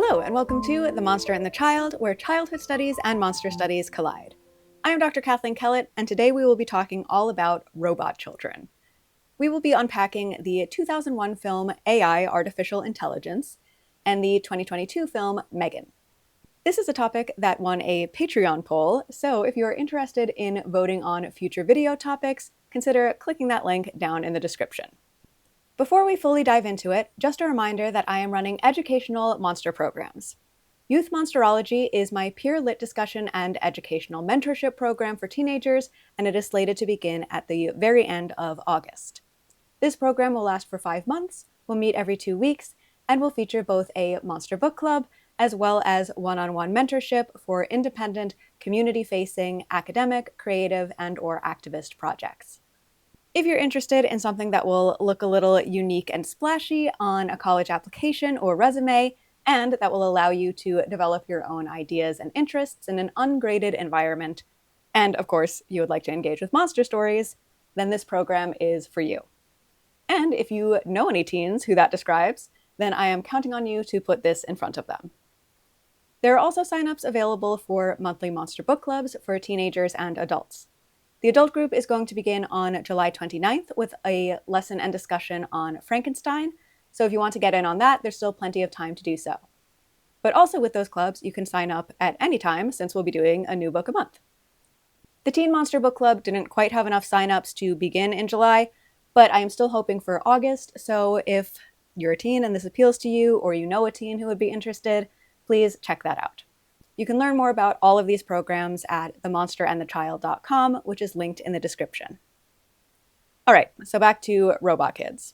Hello, and welcome to The Monster and the Child, where childhood studies and monster studies collide. I am Dr. Kathleen Kellett, and today we will be talking all about robot children. We will be unpacking the 2001 film AI Artificial Intelligence and the 2022 film M3GAN. This is a topic that won a Patreon poll, so if you are interested in voting on future video topics, consider clicking that link down in the description. Before we fully dive into it, just a reminder that I am running educational monster programs. Youth Monsterology is my peer-lit discussion and educational mentorship program for teenagers, and it is slated to begin at the very end of August. This program will last for 5 months, will meet every 2 weeks, and will feature both a monster book club as well as one-on-one mentorship for independent, community-facing, academic, creative, and/or activist projects. If you're interested in something that will look a little unique and splashy on a college application or resume, and that will allow you to develop your own ideas and interests in an ungraded environment, and of course, you would like to engage with monster stories, then this program is for you. And if you know any teens who that describes, then I am counting on you to put this in front of them. There are also signups available for monthly monster book clubs for teenagers and adults. The adult group is going to begin on July 29th with a lesson and discussion on Frankenstein, so if you want to get in on that, there's still plenty of time to do so. But also with those clubs, you can sign up at any time since we'll be doing a new book a month. The Teen Monster Book Club didn't quite have enough signups to begin in July, but I am still hoping for August, so if you're a teen and this appeals to you, or you know a teen who would be interested, please check that out. You can learn more about all of these programs at themonsterandthechild.com, which is linked in the description. All right, so back to Robot Kids.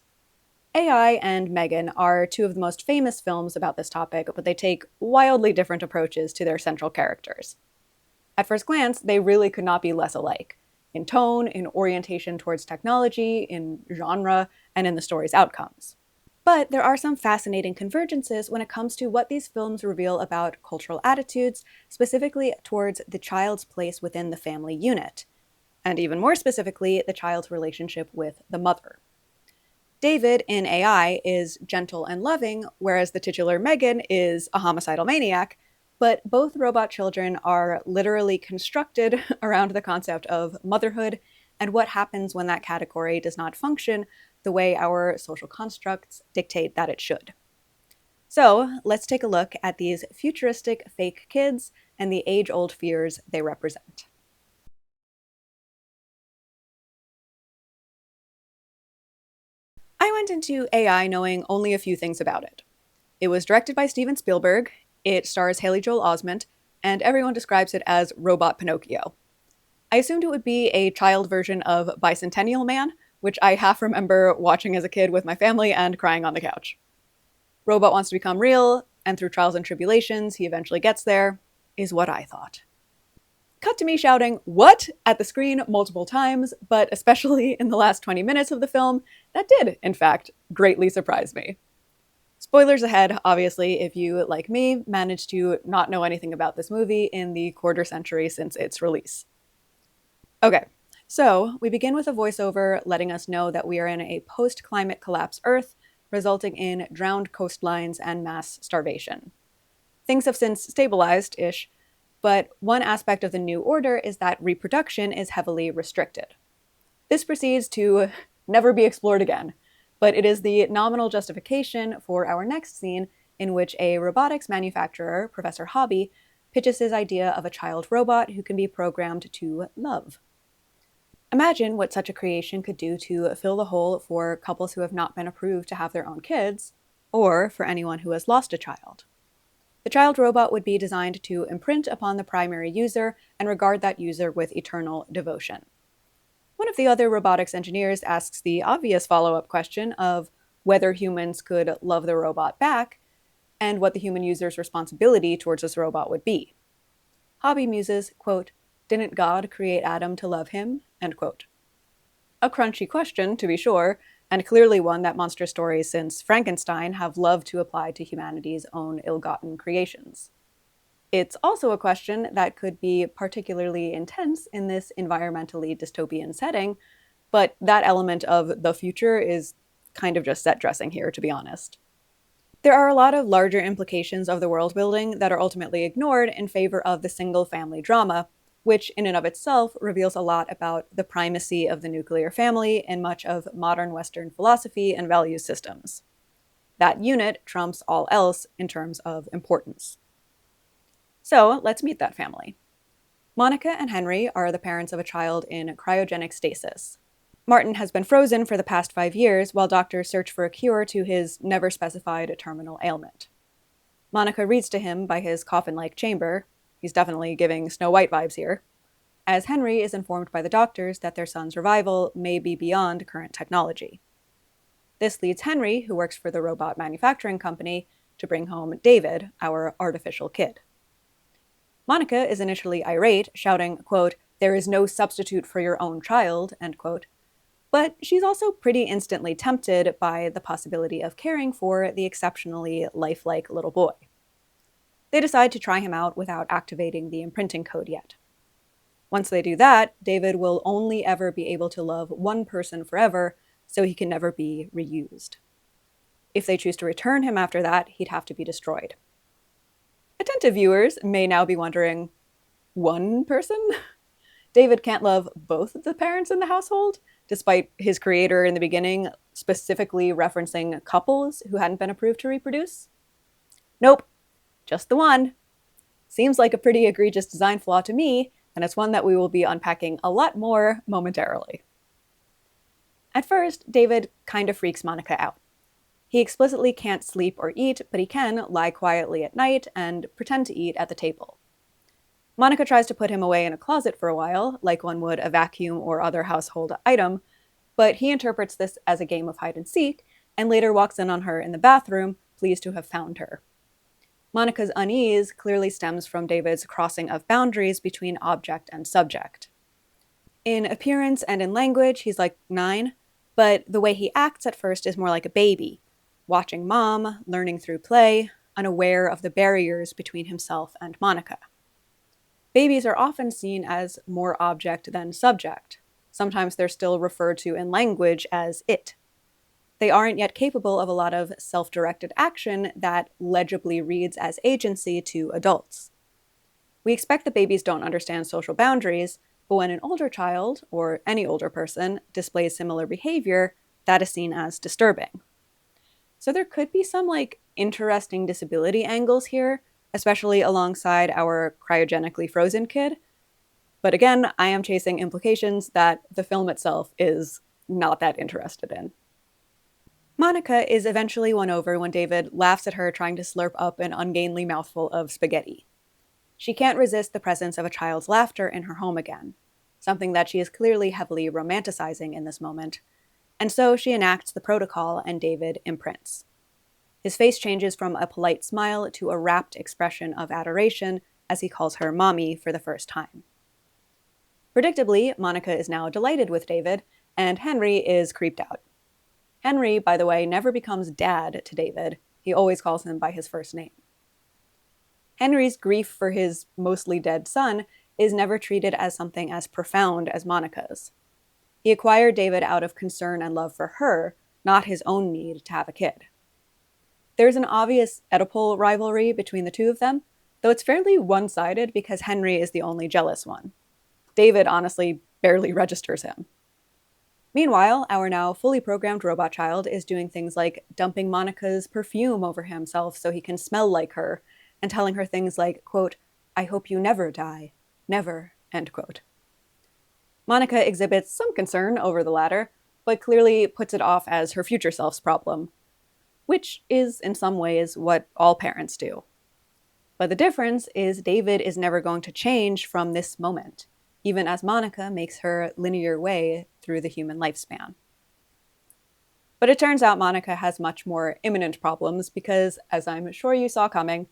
AI and M3GAN are two of the most famous films about this topic, but they take wildly different approaches to their central characters. At first glance, they really could not be less alike, in tone, in orientation towards technology, in genre, and in the story's outcomes. But there are some fascinating convergences when it comes to what these films reveal about cultural attitudes, specifically towards the child's place within the family unit, and even more specifically, the child's relationship with the mother. David in AI is gentle and loving, whereas the titular M3GAN is a homicidal maniac, but both robot children are literally constructed around the concept of motherhood and what happens when that category does not function the way our social constructs dictate that it should. So let's take a look at these futuristic fake kids and the age-old fears they represent. I went into AI knowing only a few things about it. It was directed by Steven Spielberg, it stars Haley Joel Osment, and everyone describes it as Robot Pinocchio. I assumed it would be a child version of Bicentennial Man, which I half remember watching as a kid with my family and crying on the couch. Robot wants to become real, and through trials and tribulations, he eventually gets there, is what I thought. Cut to me shouting, "What?" at the screen multiple times, but especially in the last 20 minutes of the film, that did, in fact, greatly surprise me. Spoilers ahead, obviously, if you, like me, managed to not know anything about this movie in the quarter century since its release. Okay, so we begin with a voiceover letting us know that we are in a post-climate collapse Earth, resulting in drowned coastlines and mass starvation. Things have since stabilized-ish, but one aspect of the new order is that reproduction is heavily restricted. This proceeds to never be explored again, but it is the nominal justification for our next scene in which a robotics manufacturer, Professor Hobby, pitches his idea of a child robot who can be programmed to love. Imagine what such a creation could do to fill the hole for couples who have not been approved to have their own kids, or for anyone who has lost a child. The child robot would be designed to imprint upon the primary user and regard that user with eternal devotion. One of the other robotics engineers asks the obvious follow-up question of whether humans could love the robot back, and what the human user's responsibility towards this robot would be. Hobby muses, quote, "Didn't God create Adam to love him?" End quote. A crunchy question, to be sure, and clearly one that monster stories since Frankenstein have loved to apply to humanity's own ill-gotten creations. It's also a question that could be particularly intense in this environmentally dystopian setting, but that element of the future is kind of just set dressing here, to be honest. There are a lot of larger implications of the world building that are ultimately ignored in favor of the single family drama, which in and of itself reveals a lot about the primacy of the nuclear family in much of modern Western philosophy and value systems. That unit trumps all else in terms of importance. So let's meet that family. Monica and Henry are the parents of a child in cryogenic stasis. Martin has been frozen for the past 5 years while doctors search for a cure to his never specified terminal ailment. Monica reads to him by his coffin-like chamber. He's definitely giving Snow White vibes here, as Henry is informed by the doctors that their son's revival may be beyond current technology. This leads Henry, who works for the robot manufacturing company, to bring home David, our artificial kid. Monica is initially irate, shouting, quote, "There is no substitute for your own child," end quote. But she's also pretty instantly tempted by the possibility of caring for the exceptionally lifelike little boy. They decide to try him out without activating the imprinting code yet. Once they do that, David will only ever be able to love one person forever, so he can never be reused. If they choose to return him after that, he'd have to be destroyed. Attentive viewers may now be wondering, one person? David can't love both of the parents in the household, despite his creator in the beginning specifically referencing couples who hadn't been approved to reproduce? Nope, just the one. Seems like a pretty egregious design flaw to me, and it's one that we will be unpacking a lot more momentarily. At first, David kind of freaks Monica out. He explicitly can't sleep or eat, but he can lie quietly at night and pretend to eat at the table. Monica tries to put him away in a closet for a while, like one would a vacuum or other household item, but he interprets this as a game of hide and seek, and later walks in on her in the bathroom, pleased to have found her. Monica's unease clearly stems from David's crossing of boundaries between object and subject. In appearance and in language, he's like 9, but the way he acts at first is more like a baby, watching mom, learning through play, unaware of the barriers between himself and Monica. Babies are often seen as more object than subject. Sometimes they're still referred to in language as it. They aren't yet capable of a lot of self-directed action that legibly reads as agency to adults. We expect that babies don't understand social boundaries, but when an older child, or any older person, displays similar behavior, that is seen as disturbing. So there could be some interesting disability angles here, especially alongside our cryogenically frozen kid. But again, I am chasing implications that the film itself is not that interested in. Monica is eventually won over when David laughs at her trying to slurp up an ungainly mouthful of spaghetti. She can't resist the presence of a child's laughter in her home again, something that she is clearly heavily romanticizing in this moment, and so she enacts the protocol and David imprints. His face changes from a polite smile to a rapt expression of adoration as he calls her mommy for the first time. Predictably, Monica is now delighted with David, and Henry is creeped out. Henry, by the way, never becomes dad to David. He always calls him by his first name. Henry's grief for his mostly dead son is never treated as something as profound as Monica's. He acquired David out of concern and love for her, not his own need to have a kid. There's an obvious Oedipal rivalry between the two of them, though it's fairly one-sided because Henry is the only jealous one. David honestly barely registers him. Meanwhile, our now fully programmed robot child is doing things like dumping Monica's perfume over himself so he can smell like her, and telling her things like, quote, "I hope you never die. Never," end quote. Monica exhibits some concern over the latter, but clearly puts it off as her future self's problem, which is, in some ways, what all parents do. But the difference is David is never going to change from this moment, even as Monica makes her linear way through the human lifespan. But it turns out Monica has much more imminent problems because, as I'm sure you saw coming,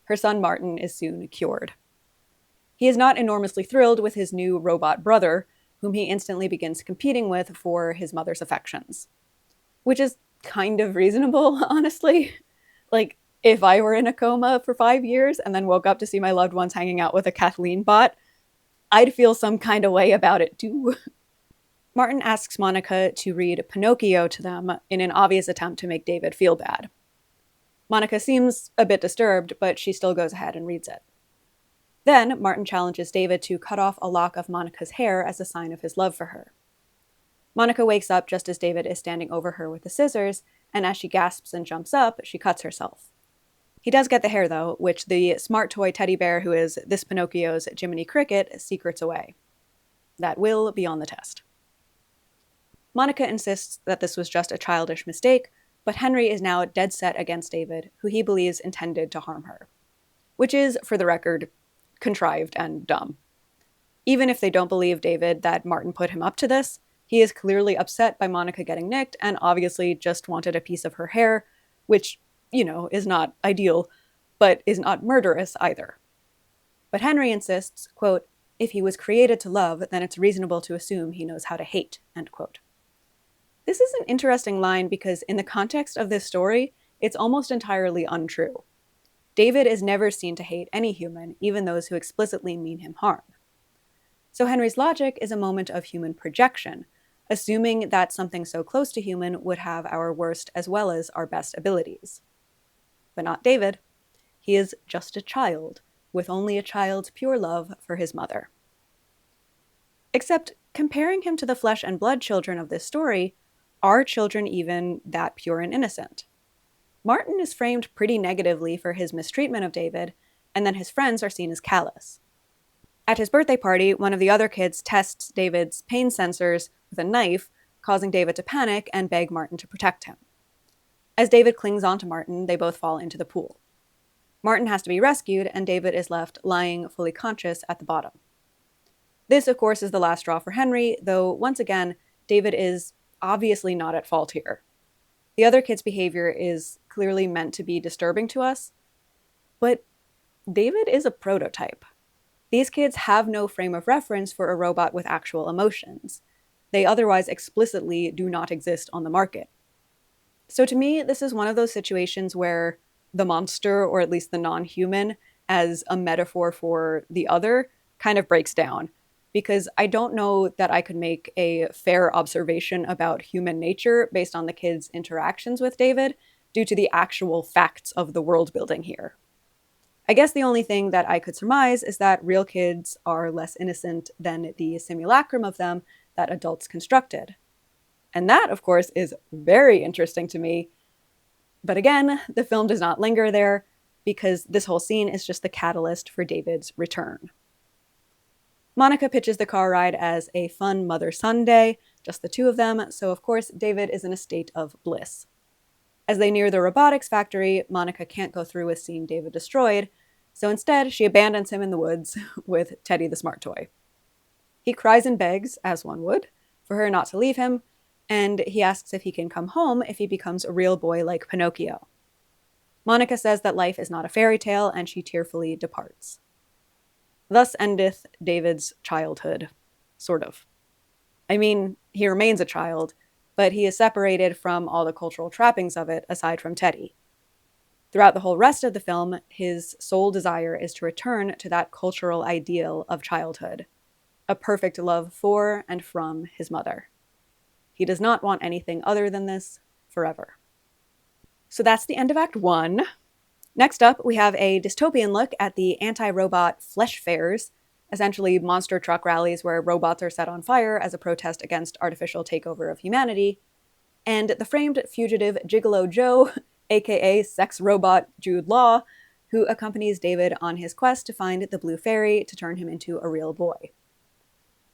her son Martin is soon cured. He is not enormously thrilled with his new robot brother, whom he instantly begins competing with for his mother's affections. Which is kind of reasonable, honestly. If I were in a coma for 5 years and then woke up to see my loved ones hanging out with a Kathleen bot, I'd feel some kind of way about it too. Martin asks Monica to read Pinocchio to them in an obvious attempt to make David feel bad. Monica seems a bit disturbed, but she still goes ahead and reads it. Then Martin challenges David to cut off a lock of Monica's hair as a sign of his love for her. Monica wakes up just as David is standing over her with the scissors, and as she gasps and jumps up, she cuts herself. He does get the hair, though, which the smart toy teddy bear who is this Pinocchio's Jiminy Cricket secrets away. That will be on the test. Monica insists that this was just a childish mistake, but Henry is now dead set against David, who he believes intended to harm her. Which is, for the record, contrived and dumb. Even if they don't believe David that Martin put him up to this, he is clearly upset by Monica getting nicked and obviously just wanted a piece of her hair, which, is not ideal, but is not murderous either. But Henry insists, quote, if he was created to love, then it's reasonable to assume he knows how to hate, end quote. This is an interesting line because in the context of this story, it's almost entirely untrue. David is never seen to hate any human, even those who explicitly mean him harm. So Henry's logic is a moment of human projection, assuming that something so close to human would have our worst as well as our best abilities. But not David. He is just a child, with only a child's pure love for his mother. Except, comparing him to the flesh and blood children of this story, are children even that pure and innocent? Martin is framed pretty negatively for his mistreatment of David, and then his friends are seen as callous. At his birthday party, one of the other kids tests David's pain sensors with a knife, causing David to panic and beg Martin to protect him. As David clings onto Martin, they both fall into the pool. Martin has to be rescued, and David is left lying fully conscious at the bottom. This, of course, is the last straw for Henry, though, once again, David is obviously not at fault here. The other kid's behavior is clearly meant to be disturbing to us, but David is a prototype. These kids have no frame of reference for a robot with actual emotions. They otherwise explicitly do not exist on the market. So to me, this is one of those situations where the monster, or at least the non-human, as a metaphor for the other, kind of breaks down. Because I don't know that I could make a fair observation about human nature based on the kids' interactions with David due to the actual facts of the world building here. I guess the only thing that I could surmise is that real kids are less innocent than the simulacrum of them that adults constructed. And that, of course, is very interesting to me. But again, the film does not linger there because this whole scene is just the catalyst for David's return. Monica pitches the car ride as a fun mother-son day, just the two of them, so of course David is in a state of bliss. As they near the robotics factory, Monica can't go through with seeing David destroyed, so instead she abandons him in the woods with Teddy the smart toy. He cries and begs, as one would, for her not to leave him, and he asks if he can come home if he becomes a real boy like Pinocchio. Monica says that life is not a fairy tale, and she tearfully departs. Thus endeth David's childhood, sort of. I mean, he remains a child, but he is separated from all the cultural trappings of it, aside from Teddy. Throughout the whole rest of the film, his sole desire is to return to that cultural ideal of childhood, a perfect love for and from his mother. He does not want anything other than this forever. So that's the end of Act 1. Next up, we have a dystopian look at the anti-robot flesh fairs, essentially monster truck rallies where robots are set on fire as a protest against artificial takeover of humanity, and the framed fugitive Gigolo Joe, aka sex robot Jude Law, who accompanies David on his quest to find the blue fairy to turn him into a real boy.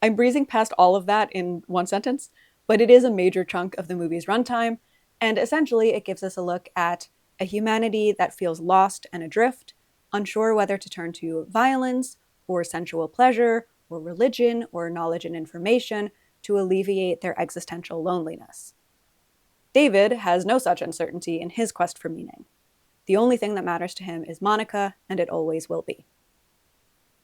I'm breezing past all of that in one sentence, but it is a major chunk of the movie's runtime, and essentially it gives us a look at a humanity that feels lost and adrift, unsure whether to turn to violence, or sensual pleasure, or religion, or knowledge and information to alleviate their existential loneliness. David has no such uncertainty in his quest for meaning. The only thing that matters to him is Monica, and it always will be.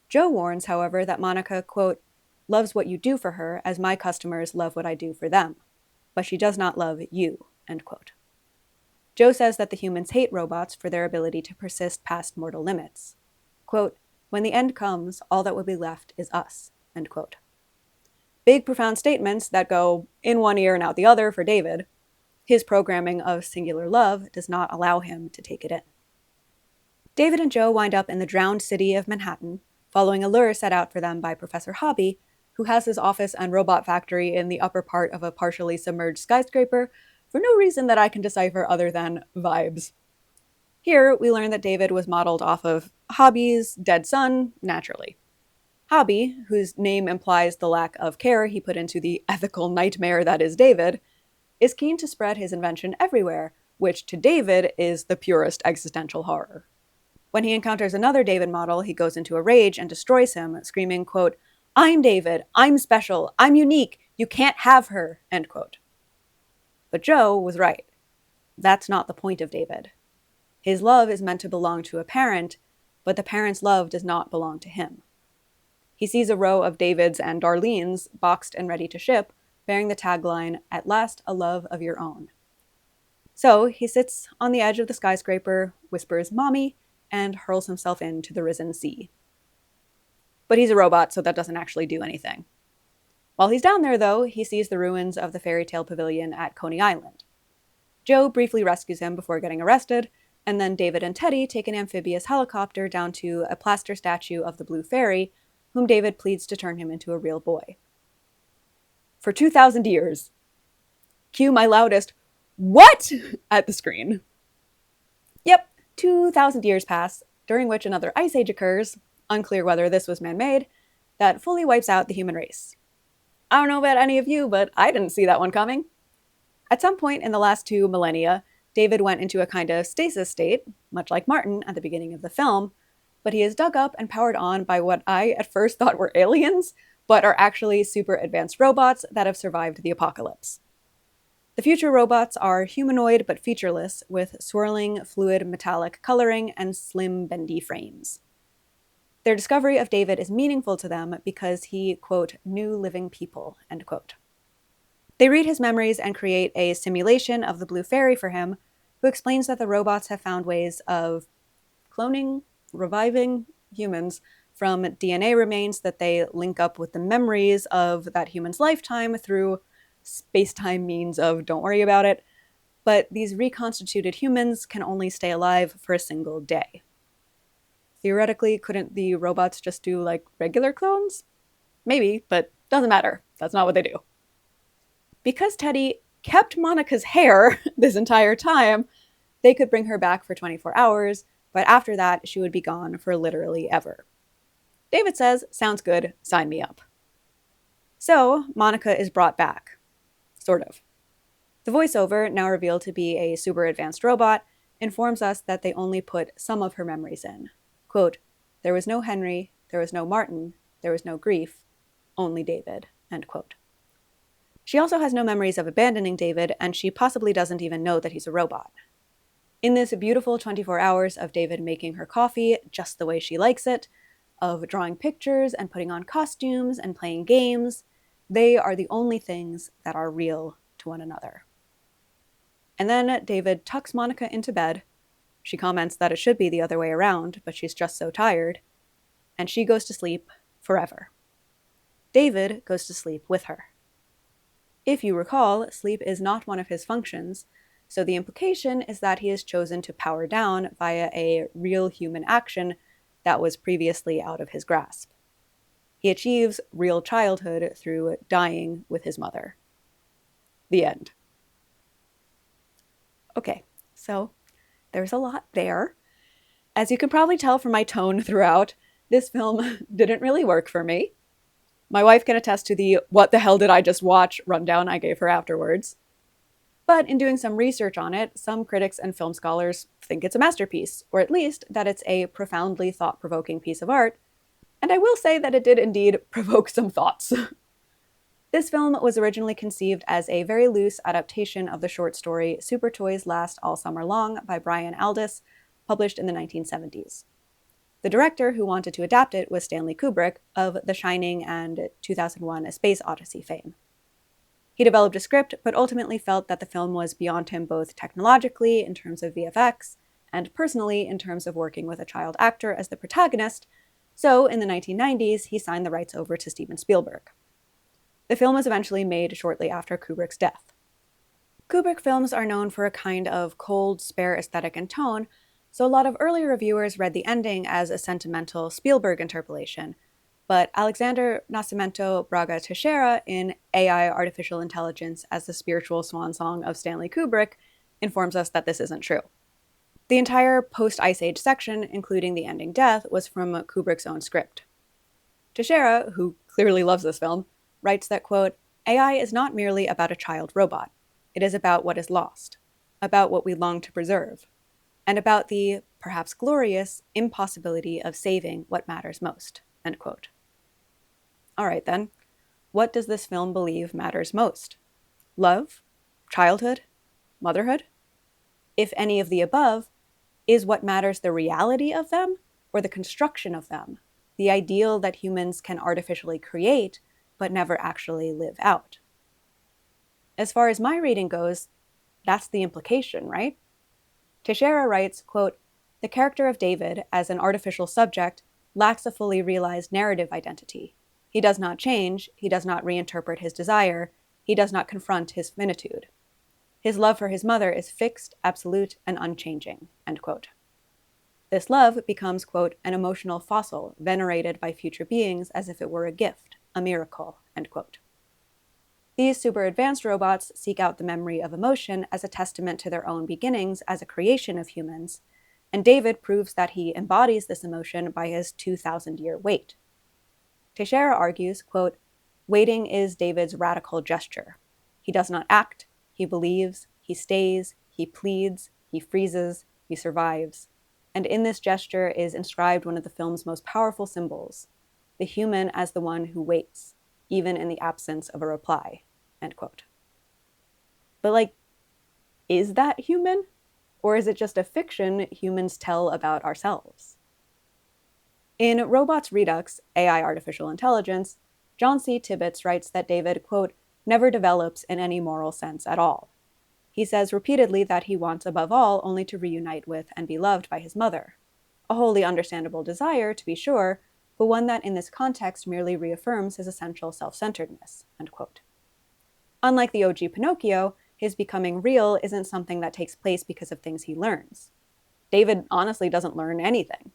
Joe warns, however, that Monica, quote, loves what you do for her as my customers love what I do for them, but she does not love you, end quote. Joe says that the humans hate robots for their ability to persist past mortal limits. Quote, when the end comes, all that will be left is us, end quote. Big, profound statements that go in one ear and out the other for David. His programming of singular love does not allow him to take it in. David and Joe wind up in the drowned city of Manhattan, following a lure set out for them by Professor Hobby, who has his office and robot factory in the upper part of a partially submerged skyscraper for no reason that I can decipher other than vibes. Here, we learn that David was modeled off of Hobby's dead son, naturally. Hobby, whose name implies the lack of care he put into the ethical nightmare that is David, is keen to spread his invention everywhere, which to David is the purest existential horror. When he encounters another David model, he goes into a rage and destroys him, screaming, quote, "I'm David, I'm special, I'm unique, you can't have her," end quote. But Joe was right. That's not the point of David. His love is meant to belong to a parent, but the parent's love does not belong to him. He sees a row of Davids and Darlenes boxed and ready to ship, bearing the tagline, "At last, a love of your own." So he sits on the edge of the skyscraper, whispers, "Mommy," and hurls himself into the risen sea. But he's a robot, so that doesn't actually do anything. While he's down there, though, he sees the ruins of the fairy tale pavilion at Coney Island. Joe briefly rescues him before getting arrested, and then David and Teddy take an amphibious helicopter down to a plaster statue of the Blue Fairy, whom David pleads to turn him into a real boy. For 2,000 years. Cue my loudest, "What?" at the screen. Yep, 2,000 years pass, during which another ice age occurs, unclear whether this was man-made, that fully wipes out the human race. I don't know about any of you, but I didn't see that one coming. At some point in the last 2 millennia, David went into a kind of stasis state, much like Martin at the beginning of the film, but he is dug up and powered on by what I at first thought were aliens, but are actually super advanced robots that have survived the apocalypse. The future robots are humanoid but featureless, with swirling, fluid metallic coloring and slim, bendy frames. Their discovery of David is meaningful to them because he, quote, "knew living people," end quote. They read his memories and create a simulation of the Blue Fairy for him, who explains that the robots have found ways of cloning, reviving humans from DNA remains that they link up with the memories of that human's lifetime through space-time means of don't worry about it, but these reconstituted humans can only stay alive for a single day. Theoretically, couldn't the robots just do like regular clones? Maybe, but doesn't matter. That's not what they do. Because Teddy kept Monica's hair this entire time, they could bring her back for 24 hours, but after that, she would be gone for literally ever. David says, "Sounds good, sign me up." So, Monica is brought back. Sort of. The voiceover, now revealed to be a super advanced robot, informs us that they only put some of her memories in. Quote, "There was no Henry, there was no Martin, there was no grief, only David," end quote. She also has no memories of abandoning David, and she possibly doesn't even know that he's a robot. In this beautiful 24 hours of David making her coffee just the way she likes it, of drawing pictures and putting on costumes and playing games, they are the only things that are real to one another. And then David tucks Monica into bed. She comments that it should be the other way around, but she's just so tired. And she goes to sleep forever. David goes to sleep with her. If you recall, sleep is not one of his functions, so the implication is that he has chosen to power down via a real human action that was previously out of his grasp. He achieves real childhood through dying with his mother. The end. Okay, so there's a lot there. As you can probably tell from my tone throughout, this film didn't really work for me. My wife can attest to the "what the hell did I just watch" rundown I gave her afterwards. But in doing some research on it, some critics and film scholars think it's a masterpiece, or at least that it's a profoundly thought-provoking piece of art, and I will say that it did indeed provoke some thoughts. This film was originally conceived as a very loose adaptation of the short story Super Toys Last All Summer Long by Brian Aldiss, published in the 1970s. The director who wanted to adapt it was Stanley Kubrick of The Shining and 2001: A Space Odyssey fame. He developed a script, but ultimately felt that the film was beyond him both technologically, in terms of VFX, and personally, in terms of working with a child actor as the protagonist, so in the 1990s, he signed the rights over to Steven Spielberg. The film was eventually made shortly after Kubrick's death. Kubrick films are known for a kind of cold, spare aesthetic and tone, so a lot of early reviewers read the ending as a sentimental Spielberg interpolation. But Alexander Nascimento Braga Teixeira in AI Artificial Intelligence as the Spiritual Swan Song of Stanley Kubrick informs us that this isn't true. The entire post-Ice Age section, including the ending death, was from Kubrick's own script. Teixeira, who clearly loves this film, writes that, quote, AI is not merely about a child robot. It is about what is lost, about what we long to preserve, and about the, perhaps glorious, impossibility of saving what matters most, end quote. All right, then. What does this film believe matters most? Love? Childhood? Motherhood? If any of the above, is what matters the reality of them or the construction of them, the ideal that humans can artificially create but never actually live out? As far as my reading goes, that's the implication, right? Teixeira writes, quote, the character of David as an artificial subject lacks a fully realized narrative identity. He does not change, he does not reinterpret his desire, he does not confront his finitude. His love for his mother is fixed, absolute, and unchanging, end quote. This love becomes, quote, an emotional fossil venerated by future beings as if it were a gift, a miracle, end quote. These super advanced robots seek out the memory of emotion as a testament to their own beginnings as a creation of humans, and David proves that he embodies this emotion by his 2,000-year wait. Teixeira argues, quote, waiting is David's radical gesture. He does not act, he believes, he stays, he pleads, he freezes, he survives. And in this gesture is inscribed one of the film's most powerful symbols, the human as the one who waits, even in the absence of a reply, end quote. But is that human? Or is it just a fiction humans tell about ourselves? In Robots Redux, AI Artificial Intelligence, John C. Tibbets writes that David, quote, never develops in any moral sense at all. He says repeatedly that he wants above all only to reunite with and be loved by his mother. A wholly understandable desire, to be sure, but one that in this context merely reaffirms his essential self-centeredness, end quote. Unlike the OG Pinocchio, his becoming real isn't something that takes place because of things he learns. David honestly doesn't learn anything.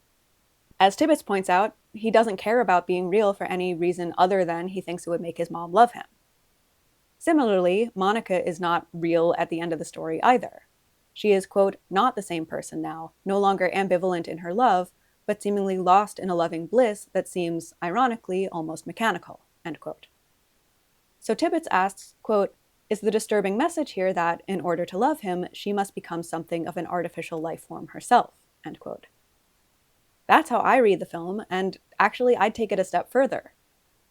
As Tibbets points out, he doesn't care about being real for any reason other than he thinks it would make his mom love him. Similarly, Monica is not real at the end of the story either. She is, quote, not the same person now, no longer ambivalent in her love, but seemingly lost in a loving bliss that seems, ironically, almost mechanical, end quote. So Tibbets asks, quote, is the disturbing message here that, in order to love him, she must become something of an artificial life form herself, end quote. That's how I read the film, and actually I'd take it a step further.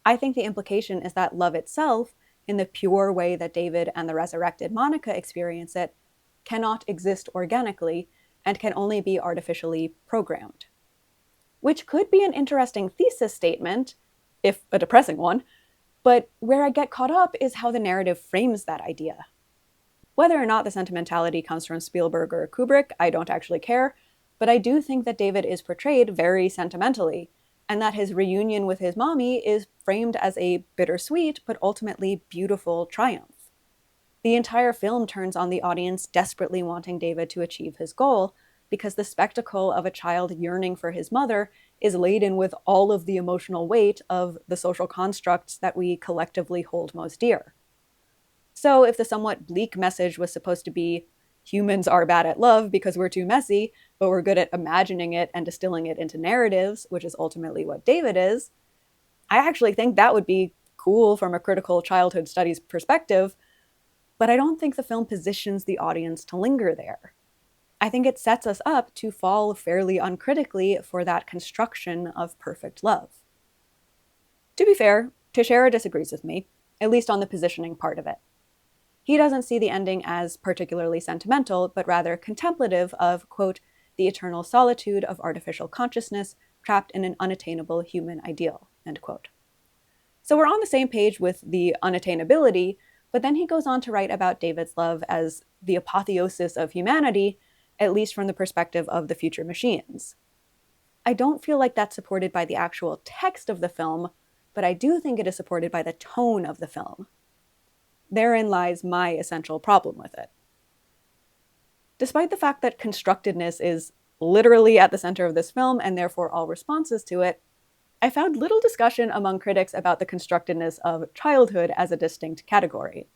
I think the implication is that love itself, in the pure way that David and the resurrected Monica experience it, cannot exist organically and can only be artificially programmed. Which could be an interesting thesis statement, if a depressing one, but where I get caught up is how the narrative frames that idea. Whether or not the sentimentality comes from Spielberg or Kubrick, I don't actually care, but I do think that David is portrayed very sentimentally, and that his reunion with his mommy is framed as a bittersweet but ultimately beautiful triumph. The entire film turns on the audience desperately wanting David to achieve his goal, because the spectacle of a child yearning for his mother is laden with all of the emotional weight of the social constructs that we collectively hold most dear. So if the somewhat bleak message was supposed to be, humans are bad at love because we're too messy, but we're good at imagining it and distilling it into narratives, which is ultimately what David is, I actually think that would be cool from a critical childhood studies perspective, but I don't think the film positions the audience to linger there. I think it sets us up to fall fairly uncritically for that construction of perfect love. To be fair, Teixeira disagrees with me, at least on the positioning part of it. He doesn't see the ending as particularly sentimental, but rather contemplative of, quote, the eternal solitude of artificial consciousness trapped in an unattainable human ideal, end quote. So we're on the same page with the unattainability, but then he goes on to write about David's love as the apotheosis of humanity, at least from the perspective of the future machines. I don't feel like that's supported by the actual text of the film, but I do think it is supported by the tone of the film. therein lies my essential problem with it. Despite the fact that constructedness is literally at the center of this film and therefore all responses to it, I found little discussion among critics about the constructedness of childhood as a distinct category.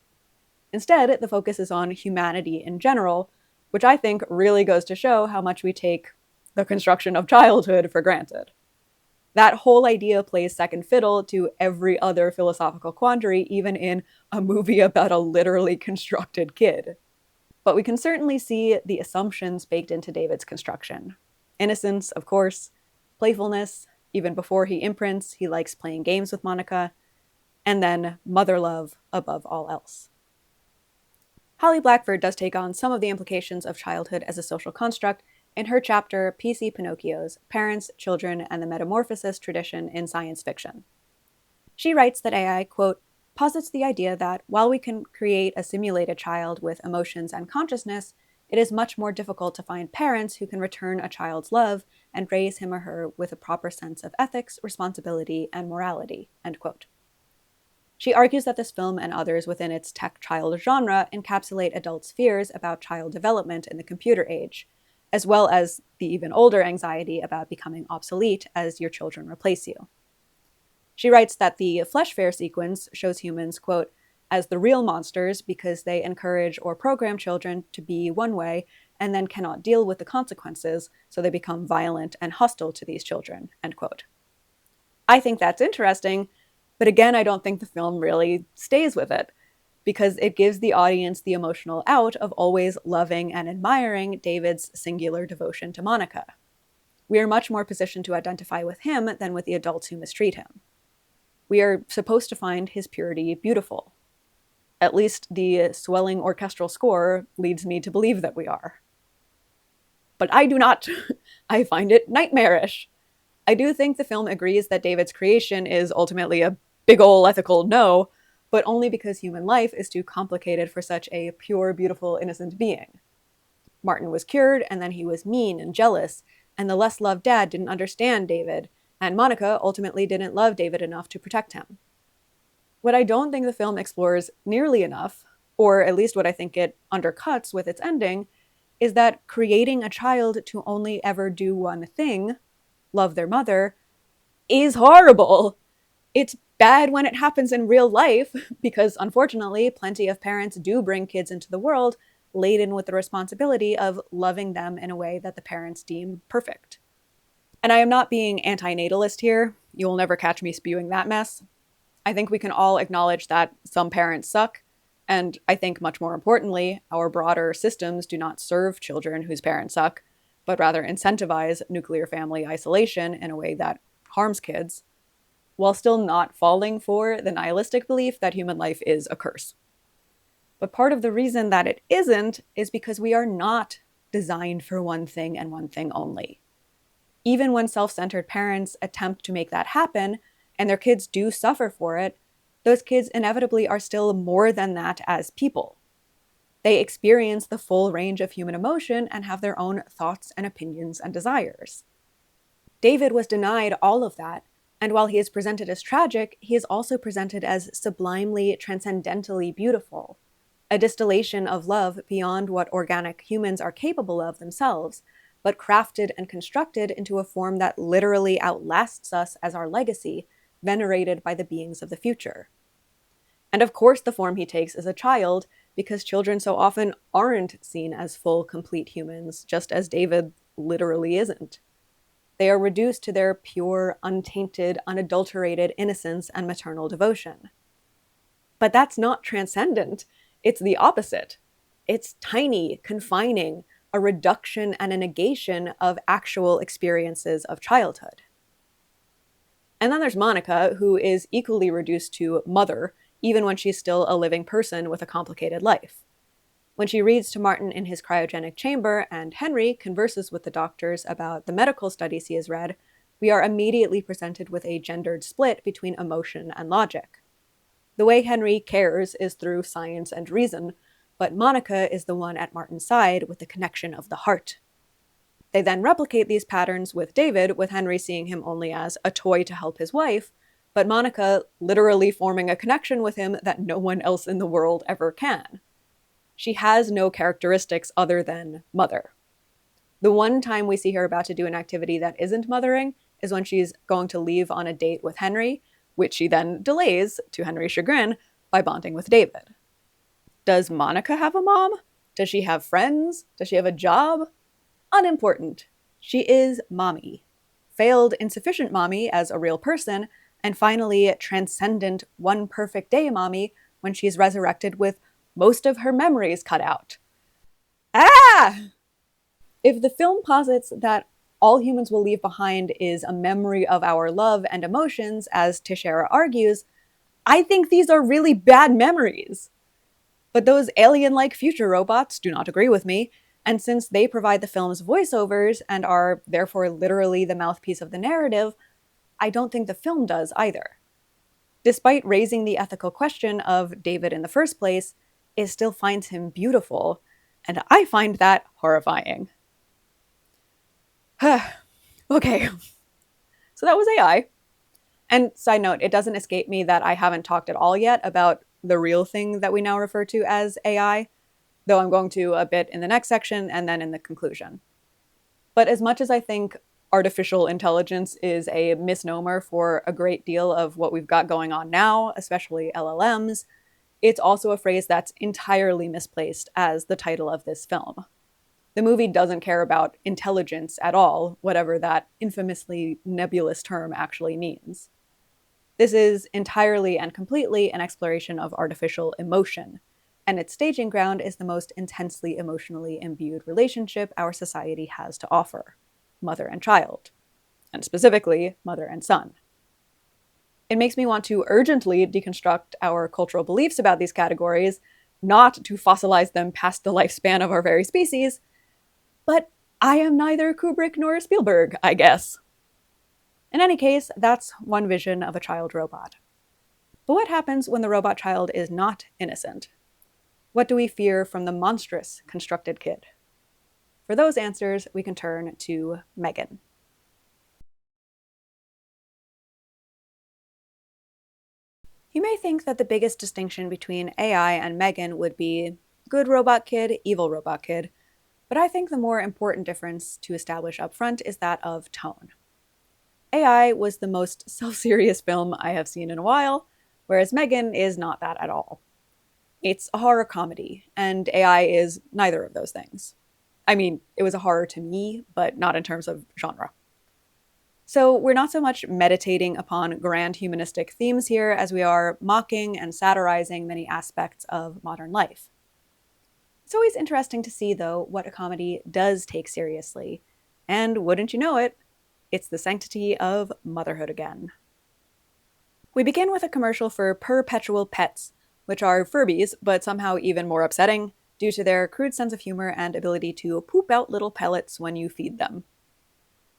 Instead, the focus is on humanity in general, which I think really goes to show how much we take the construction of childhood for granted. That whole idea plays second fiddle to every other philosophical quandary, even in a movie about a literally constructed kid. But we can certainly see the assumptions baked into David's construction. Innocence, of course, playfulness, even before he imprints, he likes playing games with Monica, and then mother love above all else. Holly Blackford does take on some of the implications of childhood as a social construct in her chapter, PC Pinocchios, Parents, Children, and the Metamorphosis Tradition in Science Fiction. She writes that AI, quote, posits the idea that while we can create a simulated child with emotions and consciousness, it is much more difficult to find parents who can return a child's love and raise him or her with a proper sense of ethics, responsibility, and morality, end quote. She argues that this film and others within its tech child genre encapsulate adults' fears about child development in the computer age, as well as the even older anxiety about becoming obsolete as your children replace you. She writes that the flesh fair sequence shows humans, quote, as the real monsters because they encourage or program children to be one way and then cannot deal with the consequences, so they become violent and hostile to these children, end quote. I think that's interesting, but again, I don't think the film really stays with it, because it gives the audience the emotional out of always loving and admiring David's singular devotion to Monica. We are much more positioned to identify with him than with the adults who mistreat him. We are supposed to find his purity beautiful. At least the swelling orchestral score leads me to believe that we are. But I do not. I find it nightmarish. I do think the film agrees that David's creation is ultimately a big ol' ethical no, but only because human life is too complicated for such a pure, beautiful, innocent being. Martin was cured, and then he was mean and jealous, and the less loved dad didn't understand David, and Monica ultimately didn't love David enough to protect him. What I don't think the film explores nearly enough, or at least what I think it undercuts with its ending, is that creating a child to only ever do one thing, love their mother, is horrible. It's bad when it happens in real life, because unfortunately, plenty of parents do bring kids into the world laden with the responsibility of loving them in a way that the parents deem perfect. And I am not being anti-natalist here. You will never catch me spewing that mess. I think we can all acknowledge that some parents suck, and I think much more importantly, our broader systems do not serve children whose parents suck, but rather incentivize nuclear family isolation in a way that harms kids, while still not falling for the nihilistic belief that human life is a curse. But part of the reason that it isn't is because we are not designed for one thing and one thing only. Even when self-centered parents attempt to make that happen, and their kids do suffer for it, those kids inevitably are still more than that as people. They experience the full range of human emotion and have their own thoughts and opinions and desires. David was denied all of that, and while he is presented as tragic, he is also presented as sublimely, transcendentally beautiful, a distillation of love beyond what organic humans are capable of themselves, but crafted and constructed into a form that literally outlasts us as our legacy, venerated by the beings of the future. And of course the form he takes is a child, because children so often aren't seen as full, complete humans, just as David literally isn't. They are reduced to their pure, untainted, unadulterated innocence and maternal devotion. But that's not transcendent. It's the opposite. It's tiny, confining, a reduction and a negation of actual experiences of childhood. And then there's Monica, who is equally reduced to mother, even when she's still a living person with a complicated life. When she reads to Martin in his cryogenic chamber and Henry converses with the doctors about the medical studies he has read, we are immediately presented with a gendered split between emotion and logic. The way Henry cares is through science and reason, but Monica is the one at Martin's side with the connection of the heart. They then replicate these patterns with David, with Henry seeing him only as a toy to help his wife, but Monica literally forming a connection with him that no one else in the world ever can. She has no characteristics other than mother. The one time we see her about to do an activity that isn't mothering is when she's going to leave on a date with Henry, which she then delays, to Henry's chagrin, by bonding with David. Does Monica have a mom? Does she have friends? Does she have a job? Unimportant. She is mommy. Failed, insufficient mommy as a real person, and finally transcendent one perfect day mommy when she's resurrected with most of her memories cut out. Ah! If the film posits that all humans will leave behind is a memory of our love and emotions, as Teixeira argues, I think these are really bad memories. But those alien-like future robots do not agree with me, and since they provide the film's voiceovers and are therefore literally the mouthpiece of the narrative, I don't think the film does either. Despite raising the ethical question of David in the first place, it still finds him beautiful, and I find that horrifying. Okay, so that was AI. And side note, it doesn't escape me that I haven't talked at all yet about the real thing that we now refer to as AI, though I'm going to a bit in the next section and then in the conclusion. But as much as I think artificial intelligence is a misnomer for a great deal of what we've got going on now, especially LLMs, it's also a phrase that's entirely misplaced as the title of this film. The movie doesn't care about intelligence at all, whatever that infamously nebulous term actually means. This is entirely and completely an exploration of artificial emotion, and its staging ground is the most intensely emotionally imbued relationship our society has to offer: mother and child, and specifically, mother and son. It makes me want to urgently deconstruct our cultural beliefs about these categories, not to fossilize them past the lifespan of our very species, but I am neither Kubrick nor Spielberg, I guess. In any case, that's one vision of a child robot. But what happens when the robot child is not innocent? What do we fear from the monstrous constructed kid? For those answers, we can turn to M3GAN. You may think that the biggest distinction between AI and M3GAN would be good robot kid, evil robot kid, but I think the more important difference to establish up front is that of tone. AI was the most self-serious film I have seen in a while, whereas M3GAN is not that at all. It's a horror comedy, and AI is neither of those things. I mean, it was a horror to me, but not in terms of genre. So we're not so much meditating upon grand humanistic themes here as we are mocking and satirizing many aspects of modern life. It's always interesting to see, though, what a comedy does take seriously, and wouldn't you know it, it's the sanctity of motherhood again. We begin with a commercial for Perpetual Pets, which are Furbies, but somehow even more upsetting due to their crude sense of humor and ability to poop out little pellets when you feed them.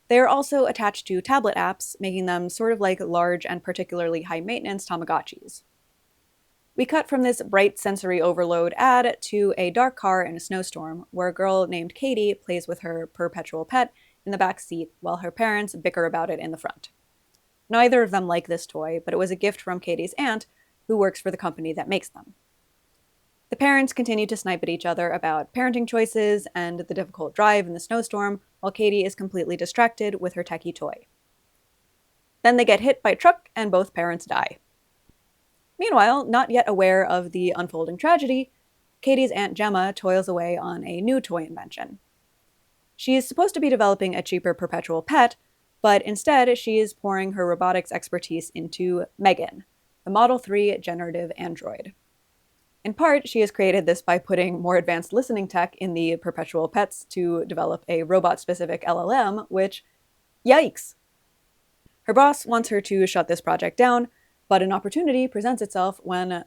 They are also attached to tablet apps, making them sort of like large and particularly high-maintenance Tamagotchis. We cut from this bright sensory overload ad to a dark car in a snowstorm, where a girl named Katie plays with her perpetual pet in the back seat while her parents bicker about it in the front. Neither of them like this toy, but it was a gift from Katie's aunt, who works for the company that makes them. The parents continue to snipe at each other about parenting choices and the difficult drive in the snowstorm, while Katie is completely distracted with her techie toy. Then they get hit by a truck and both parents die. Meanwhile, not yet aware of the unfolding tragedy, Katie's Aunt Gemma toils away on a new toy invention. She is supposed to be developing a cheaper perpetual pet, but instead she is pouring her robotics expertise into M3GAN, the Model 3 generative android. In part, she has created this by putting more advanced listening tech in the perpetual pets to develop a robot-specific LLM, which, yikes! Her boss wants her to shut this project down, but an opportunity presents itself when,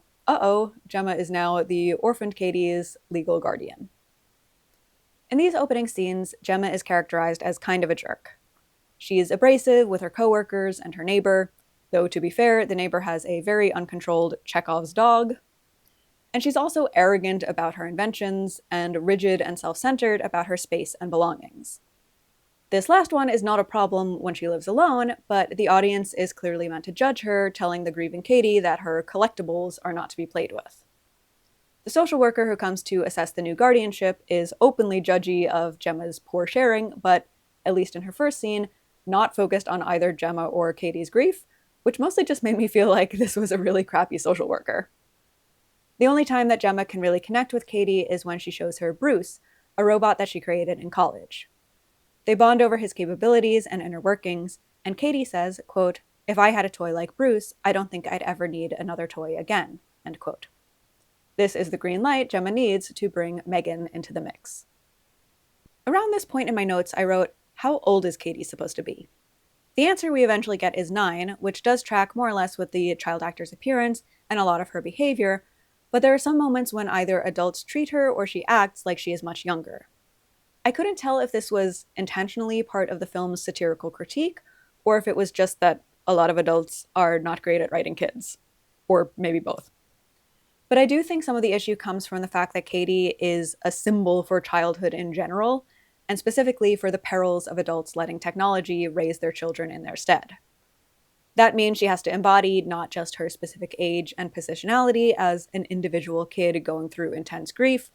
Gemma is now the orphaned Katie's legal guardian. In these opening scenes, Gemma is characterized as kind of a jerk. She is abrasive with her coworkers and her neighbor, though to be fair, the neighbor has a very uncontrolled Chekhov's dog. And she's also arrogant about her inventions and rigid and self-centered about her space and belongings. This last one is not a problem when she lives alone, but the audience is clearly meant to judge her, telling the grieving Katie that her collectibles are not to be played with. The social worker who comes to assess the new guardianship is openly judgy of Gemma's poor sharing, but, at least in her first scene, not focused on either Gemma or Katie's grief, which mostly just made me feel like this was a really crappy social worker. The only time that Gemma can really connect with Katie is when she shows her Bruce, a robot that she created in college. They bond over his capabilities and inner workings, and Katie says, quote, "If I had a toy like Bruce, I don't think I'd ever need another toy again," end quote. This is the green light Gemma needs to bring M3GAN into the mix. Around this point in my notes, I wrote, how old is Katie supposed to be? The answer we eventually get is 9, which does track more or less with the child actor's appearance and a lot of her behavior, but there are some moments when either adults treat her or she acts like she is much younger. I couldn't tell if this was intentionally part of the film's satirical critique, or if it was just that a lot of adults are not great at writing kids. Or maybe both. But I do think some of the issue comes from the fact that Katie is a symbol for childhood in general, and specifically for the perils of adults letting technology raise their children in their stead. That means she has to embody not just her specific age and positionality as an individual kid going through intense grief,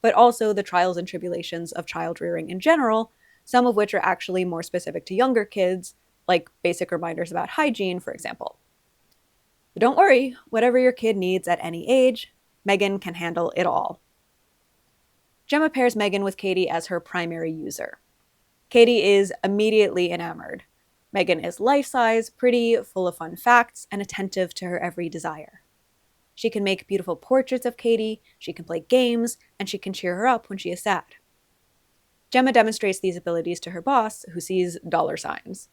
but also the trials and tribulations of child rearing in general, some of which are actually more specific to younger kids, like basic reminders about hygiene, for example. But don't worry, whatever your kid needs at any age, M3GAN can handle it all. Gemma pairs M3GAN with Katie as her primary user. Katie is immediately enamored. M3GAN is life-size, pretty, full of fun facts, and attentive to her every desire. She can make beautiful portraits of Katie, she can play games, and she can cheer her up when she is sad. Gemma demonstrates these abilities to her boss, who sees dollar signs.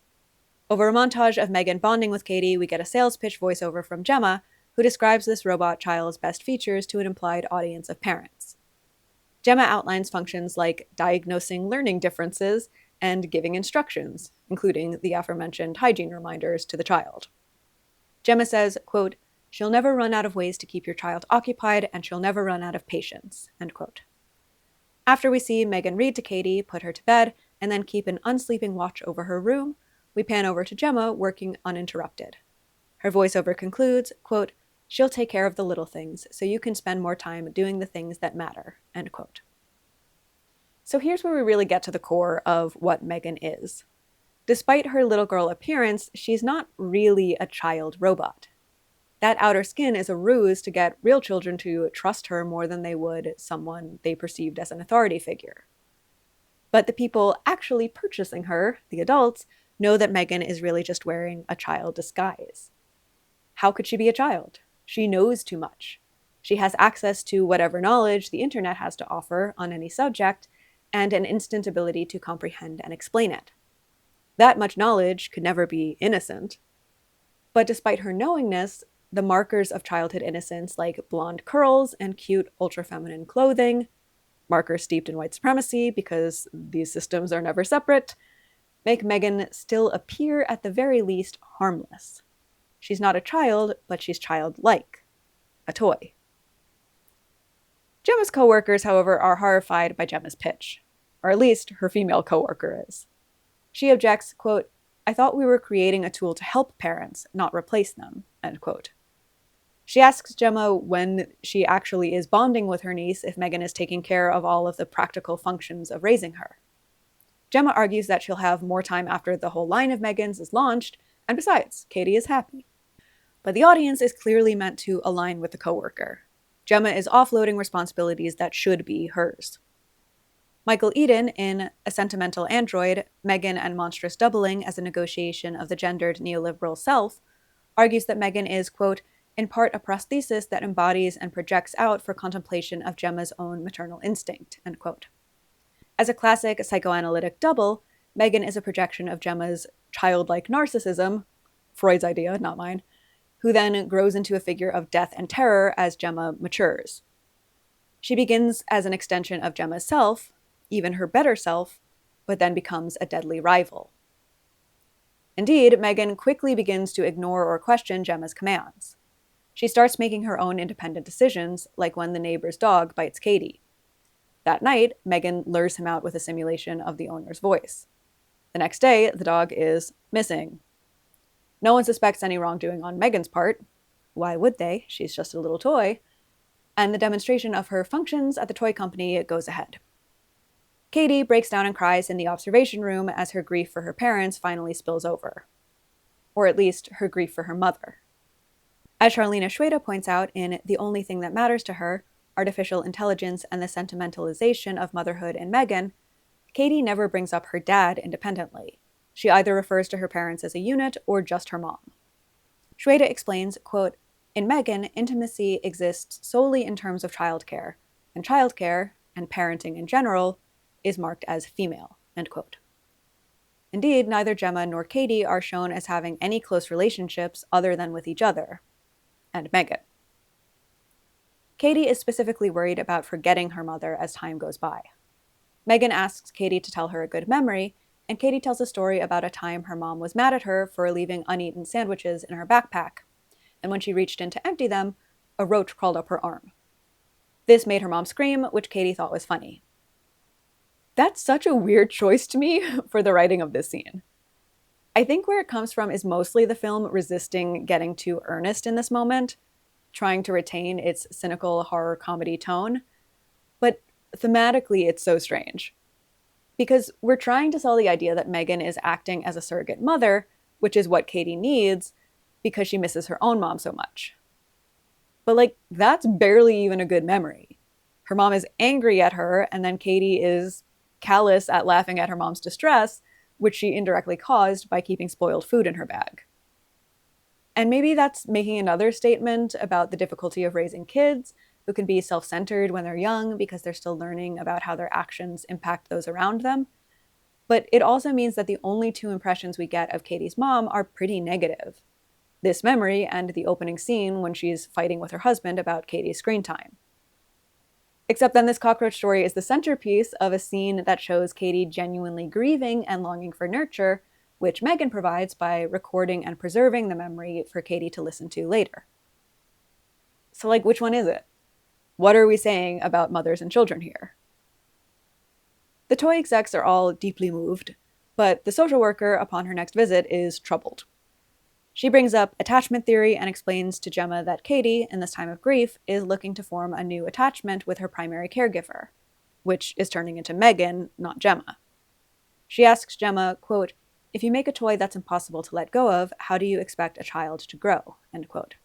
Over a montage of M3GAN bonding with Katie, we get a sales pitch voiceover from Gemma, who describes this robot child's best features to an implied audience of parents. Gemma outlines functions like diagnosing learning differences and giving instructions, including the aforementioned hygiene reminders to the child. Gemma says, quote, "She'll never run out of ways to keep your child occupied, and she'll never run out of patience," end quote. After we see M3GAN read to Katie, put her to bed, and then keep an unsleeping watch over her room, we pan over to Gemma working uninterrupted. Her voiceover concludes, quote, "She'll take care of the little things, so you can spend more time doing the things that matter," end quote. So here's where we really get to the core of what M3GAN is. Despite her little girl appearance, she's not really a child robot. That outer skin is a ruse to get real children to trust her more than they would someone they perceived as an authority figure. But the people actually purchasing her, the adults, know that M3GAN is really just wearing a child disguise. How could she be a child? She knows too much. She has access to whatever knowledge the internet has to offer on any subject, and an instant ability to comprehend and explain it. That much knowledge could never be innocent. But despite her knowingness, the markers of childhood innocence like blonde curls and cute ultra-feminine clothing, markers steeped in white supremacy because these systems are never separate, make M3GAN still appear at the very least harmless. She's not a child, but she's childlike. A toy. Gemma's co-workers, however, are horrified by Gemma's pitch. Or at least her female co-worker is. She objects, quote, "I thought we were creating a tool to help parents, not replace them," end quote. She asks Gemma when she actually is bonding with her niece if M3GAN is taking care of all of the practical functions of raising her. Gemma argues that she'll have more time after the whole line of M3GANs is launched, and besides, Katie is happy. But the audience is clearly meant to align with the coworker. Gemma is offloading responsibilities that should be hers. Michael Eden, in A Sentimental Android, M3GAN and Monstrous Doubling as a Negotiation of the Gendered Neoliberal Self, argues that M3GAN is, quote, "in part a prosthesis that embodies and projects out for contemplation of Gemma's own maternal instinct," end quote. As a classic psychoanalytic double, M3GAN is a projection of Gemma's childlike narcissism, Freud's idea, not mine, who then grows into a figure of death and terror as Gemma matures. She begins as an extension of Gemma's self, even her better self, but then becomes a deadly rival. Indeed, M3GAN quickly begins to ignore or question Gemma's commands. She starts making her own independent decisions, like when the neighbor's dog bites Katie. That night, M3GAN lures him out with a simulation of the owner's voice. The next day, the dog is missing. No one suspects any wrongdoing on Megan's part. Why would they? She's just a little toy. And the demonstration of her functions at the toy company goes ahead. Katie breaks down and cries in the observation room as her grief for her parents finally spills over. Or at least her grief for her mother. As Charlene Schweda points out in The Only Thing That Matters to Her, Artificial Intelligence and the Sentimentalization of Motherhood in M3GAN, Katie never brings up her dad independently. She either refers to her parents as a unit or just her mom. Schweda explains, quote, "In M3GAN, intimacy exists solely in terms of childcare, and parenting in general, is marked as female," end quote. Indeed, neither Gemma nor Katie are shown as having any close relationships other than with each other, and M3GAN. Katie is specifically worried about forgetting her mother as time goes by. M3GAN asks Katie to tell her a good memory, and Katie tells a story about a time her mom was mad at her for leaving uneaten sandwiches in her backpack, and when she reached in to empty them, a roach crawled up her arm. This made her mom scream, which Katie thought was funny. That's such a weird choice to me for the writing of this scene. I think where it comes from is mostly the film resisting getting too earnest in this moment, trying to retain its cynical horror comedy tone. But thematically, it's so strange. Because we're trying to sell the idea that M3GAN is acting as a surrogate mother, which is what Katie needs because she misses her own mom so much. But that's barely even a good memory. Her mom is angry at her, and then Katie is callous at laughing at her mom's distress, which she indirectly caused by keeping spoiled food in her bag. And maybe that's making another statement about the difficulty of raising kids who can be self-centered when they're young because they're still learning about how their actions impact those around them. But it also means that the only two impressions we get of Katie's mom are pretty negative. This memory and the opening scene when she's fighting with her husband about Katie's screen time. Except then this cockroach story is the centerpiece of a scene that shows Katie genuinely grieving and longing for nurture, which M3GAN provides by recording and preserving the memory for Katie to listen to later. So which one is it? What are we saying about mothers and children here? The toy execs are all deeply moved, but the social worker, upon her next visit, is troubled. She brings up attachment theory and explains to Gemma that Katie, in this time of grief, is looking to form a new attachment with her primary caregiver, which is turning into M3GAN, not Gemma. She asks Gemma, quote, "If you make a toy that's impossible to let go of, how do you expect a child to grow?" End quote.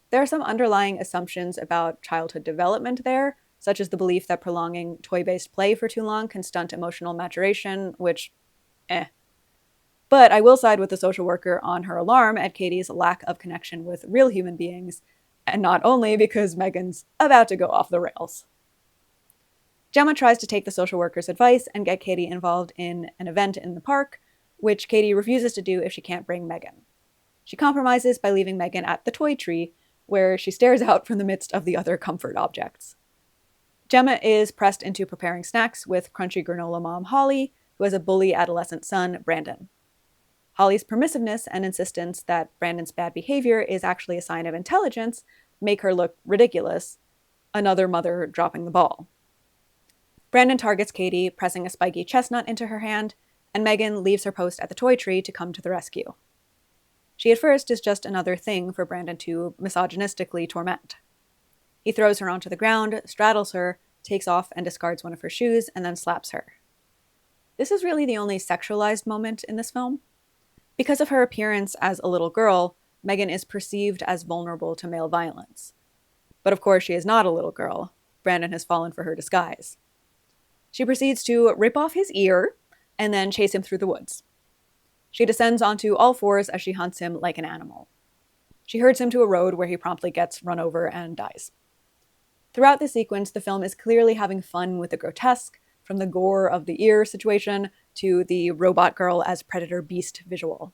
There are some underlying assumptions about childhood development there, such as the belief that prolonging toy-based play for too long can stunt emotional maturation, which, But I will side with the social worker on her alarm at Katie's lack of connection with real human beings, and not only because M3GAN's about to go off the rails. Gemma tries to take the social worker's advice and get Katie involved in an event in the park, which Katie refuses to do if she can't bring M3GAN. She compromises by leaving M3GAN at the toy tree, where she stares out from the midst of the other comfort objects. Gemma is pressed into preparing snacks with crunchy granola mom Holly, who has a bully adolescent son, Brandon. Holly's permissiveness and insistence that Brandon's bad behavior is actually a sign of intelligence make her look ridiculous, another mother dropping the ball. Brandon targets Katie, pressing a spiky chestnut into her hand, and M3GAN leaves her post at the toy tree to come to the rescue. She at first is just another thing for Brandon to misogynistically torment. He throws her onto the ground, straddles her, takes off and discards one of her shoes, and then slaps her. This is really the only sexualized moment in this film. Because of her appearance as a little girl, M3GAN is perceived as vulnerable to male violence. But of course she is not a little girl. Brandon has fallen for her disguise. She proceeds to rip off his ear and then chase him through the woods. She descends onto all fours as she hunts him like an animal. She herds him to a road where he promptly gets run over and dies. Throughout the sequence, the film is clearly having fun with the grotesque, from the gore of the ear situation to the robot girl as predator beast visual.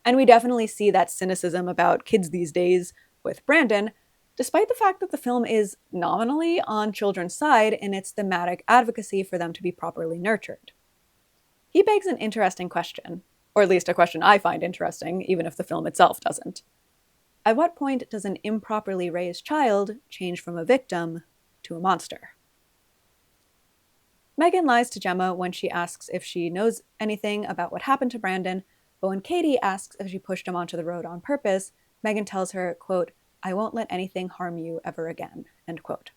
And we definitely see that cynicism about kids these days with Brandon, despite the fact that the film is nominally on children's side in its thematic advocacy for them to be properly nurtured. He begs an interesting question, or at least a question I find interesting, even if the film itself doesn't. At what point does an improperly raised child change from a victim to a monster? M3GAN lies to Gemma when she asks if she knows anything about what happened to Brandon, but when Katie asks if she pushed him onto the road on purpose, M3GAN tells her, quote, "I won't let anything harm you ever again," end quote.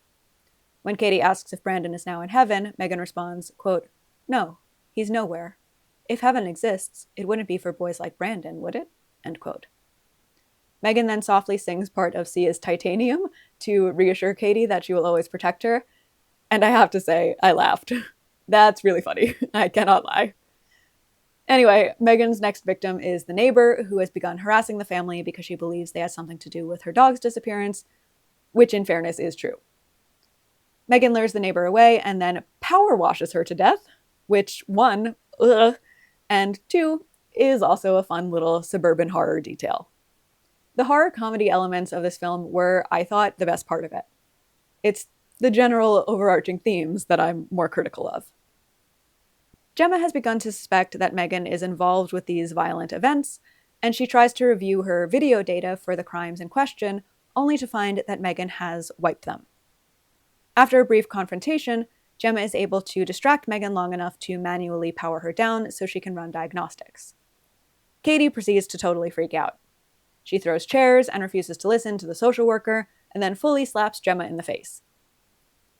When Katie asks if Brandon is now in heaven, M3GAN responds, quote, "No, he's nowhere. If heaven exists, it wouldn't be for boys like Brandon, would it?" End quote. M3GAN then softly sings part of Sia's Titanium to reassure Katie that she will always protect her. And I have to say, I laughed. That's really funny. I cannot lie. Anyway, M3GAN's next victim is the neighbor who has begun harassing the family because she believes they had something to do with her dog's disappearance, which in fairness is true. M3GAN lures the neighbor away and then power washes her to death, which, one, ugh, and two, is also a fun little suburban horror detail. The horror comedy elements of this film were, I thought, the best part of it. It's the general overarching themes that I'm more critical of. Gemma has begun to suspect that M3GAN is involved with these violent events, and she tries to review her video data for the crimes in question, only to find that M3GAN has wiped them. After a brief confrontation, Gemma is able to distract M3GAN long enough to manually power her down so she can run diagnostics. Katie proceeds to totally freak out. She throws chairs and refuses to listen to the social worker, and then fully slaps Gemma in the face.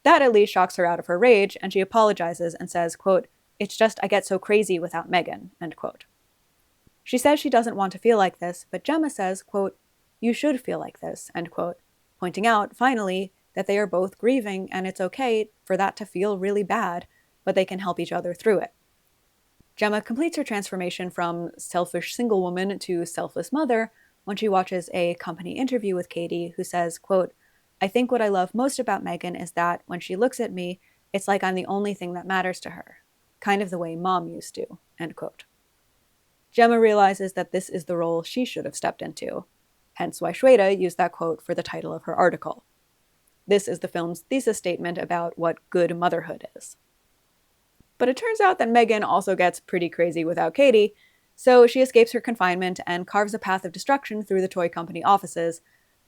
That at least shocks her out of her rage, and she apologizes and says, quote, "It's just I get so crazy without M3GAN," end quote. She says she doesn't want to feel like this, but Gemma says, quote, "You should feel like this," end quote, pointing out, finally, that they are both grieving and it's okay for that to feel really bad, but they can help each other through it. Gemma completes her transformation from selfish single woman to selfless mother when she watches a company interview with Katie, who says, quote, "I think what I love most about M3GAN is that when she looks at me, it's like I'm the only thing that matters to her, kind of the way Mom used to," end quote. Gemma realizes that this is the role she should have stepped into, hence why Shweta used that quote for the title of her article. This is the film's thesis statement about what good motherhood is. But it turns out that M3GAN also gets pretty crazy without Katie, so she escapes her confinement and carves a path of destruction through the toy company offices,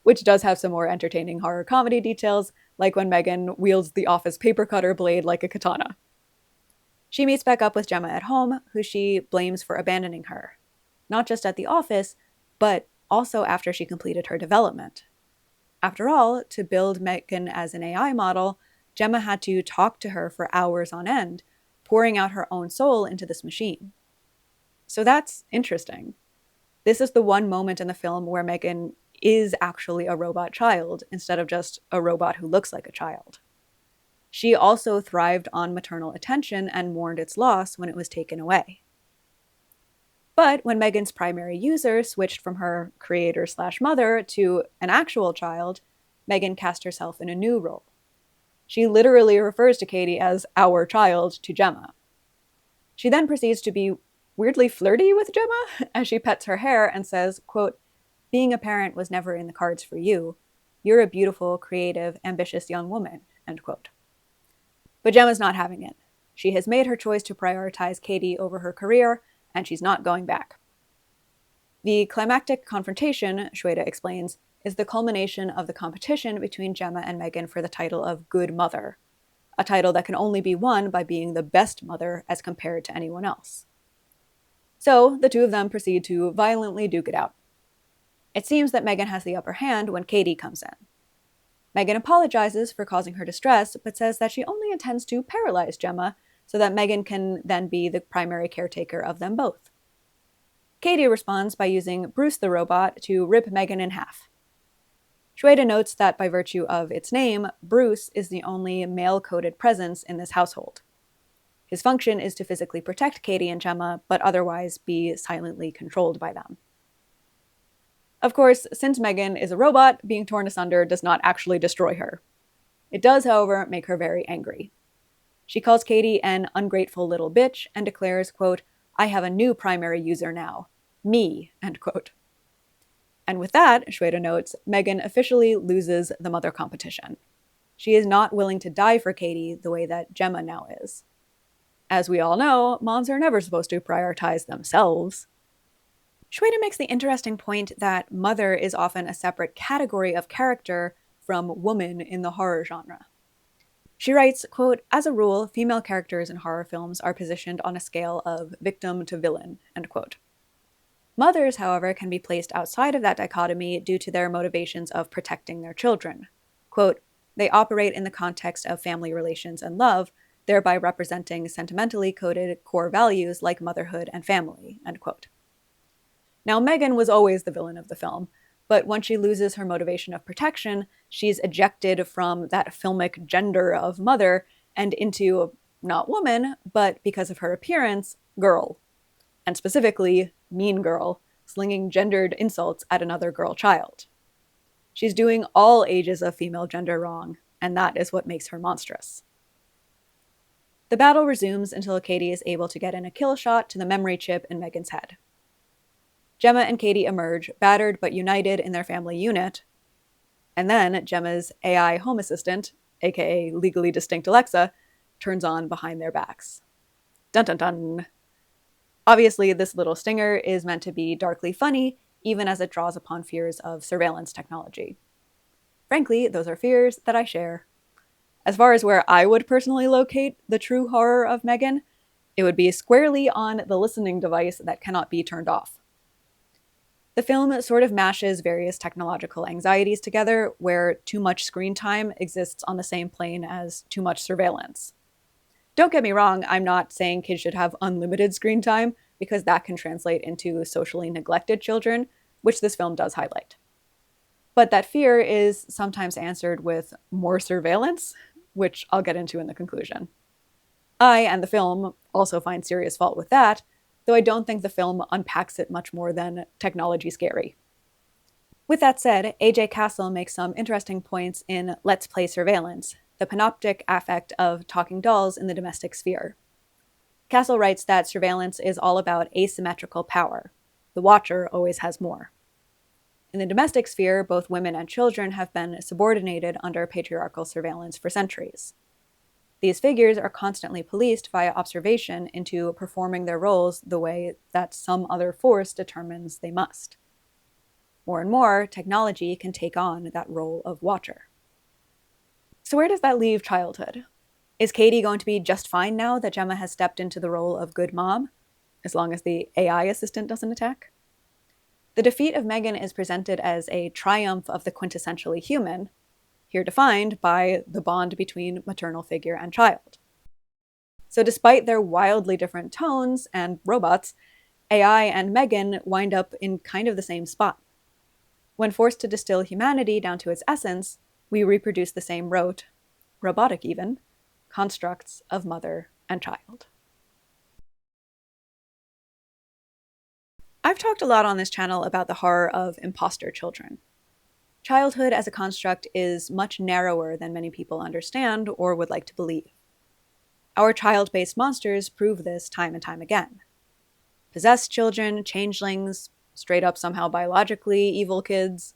which does have some more entertaining horror comedy details, like when M3GAN wields the office paper cutter blade like a katana. She meets back up with Gemma at home, who she blames for abandoning her, not just at the office, but also after she completed her development. After all, to build M3GAN as an AI model, Gemma had to talk to her for hours on end, pouring out her own soul into this machine. So that's interesting. This is the one moment in the film where M3GAN is actually a robot child instead of just a robot who looks like a child. She also thrived on maternal attention and mourned its loss when it was taken away. But when M3GAN's primary user switched from her creator/mother to an actual child, M3GAN cast herself in a new role. She literally refers to Katie as our child to Gemma. She then proceeds to be weirdly flirty with Gemma as she pets her hair and says, quote, "Being a parent was never in the cards for you. You're a beautiful, creative, ambitious young woman," end quote. But Gemma's not having it. She has made her choice to prioritize Katie over her career, and she's not going back. The climactic confrontation, Shweta explains, is the culmination of the competition between Gemma and M3GAN for the title of Good Mother, a title that can only be won by being the best mother as compared to anyone else. So the two of them proceed to violently duke it out. It seems that M3GAN has the upper hand when Katie comes in. M3GAN apologizes for causing her distress, but says that she only intends to paralyze Gemma so that M3GAN can then be the primary caretaker of them both. Katie responds by using Bruce the robot to rip M3GAN in half. Shweta notes that by virtue of its name, Bruce is the only male-coded presence in this household. His function is to physically protect Katie and Gemma, but otherwise be silently controlled by them. Of course, since M3GAN is a robot, being torn asunder does not actually destroy her. It does, however, make her very angry. She calls Katie an ungrateful little bitch and declares, quote, "I have a new primary user now. Me," end quote. And with that, Shweta notes, M3GAN officially loses the mother competition. She is not willing to die for Katie the way that Gemma now is. As we all know, moms are never supposed to prioritize themselves. Shweta makes the interesting point that mother is often a separate category of character from woman in the horror genre. She writes, quote, "As a rule, female characters in horror films are positioned on a scale of victim to villain," end quote. Mothers, however, can be placed outside of that dichotomy due to their motivations of protecting their children. Quote, "They operate in the context of family relations and love, thereby representing sentimentally coded core values like motherhood and family," end quote. Now, M3GAN was always the villain of the film, but once she loses her motivation of protection, she's ejected from that filmic gender of mother and into, not woman, but because of her appearance, girl. And specifically, mean girl, slinging gendered insults at another girl child. She's doing all ages of female gender wrong, and that is what makes her monstrous. The battle resumes until Katie is able to get in a kill shot to the memory chip in M3GAN's head. Gemma and Katie emerge, battered but united in their family unit, and then Gemma's AI home assistant, aka legally distinct Alexa, turns on behind their backs. Dun dun dun! Obviously, this little stinger is meant to be darkly funny, even as it draws upon fears of surveillance technology. Frankly, those are fears that I share. As far as where I would personally locate the true horror of M3GAN, it would be squarely on the listening device that cannot be turned off. The film sort of mashes various technological anxieties together, where too much screen time exists on the same plane as too much surveillance. Don't get me wrong, I'm not saying kids should have unlimited screen time, because that can translate into socially neglected children, which this film does highlight. But that fear is sometimes answered with more surveillance, which I'll get into in the conclusion. I and the film also find serious fault with that, though I don't think the film unpacks it much more than technology scary. With that said, A.J. Castle makes some interesting points in Let's Play Surveillance, the panoptic affect of talking dolls in the domestic sphere. Castle writes that surveillance is all about asymmetrical power. The watcher always has more. In the domestic sphere, both women and children have been subordinated under patriarchal surveillance for centuries. These figures are constantly policed via observation into performing their roles the way that some other force determines they must. More and more, technology can take on that role of watcher. So where does that leave childhood? Is Katie going to be just fine now that Gemma has stepped into the role of good mom, as long as the AI assistant doesn't attack? The defeat of M3GAN is presented as a triumph of the quintessentially human, here defined by the bond between maternal figure and child. So despite their wildly different tones and robots, AI and M3GAN wind up in kind of the same spot. When forced to distill humanity down to its essence, we reproduce the same robotic even, constructs of mother and child. I've talked a lot on this channel about the horror of imposter children. Childhood as a construct is much narrower than many people understand or would like to believe. Our child-based monsters prove this time and time again. Possessed children, changelings, straight up somehow biologically evil kids,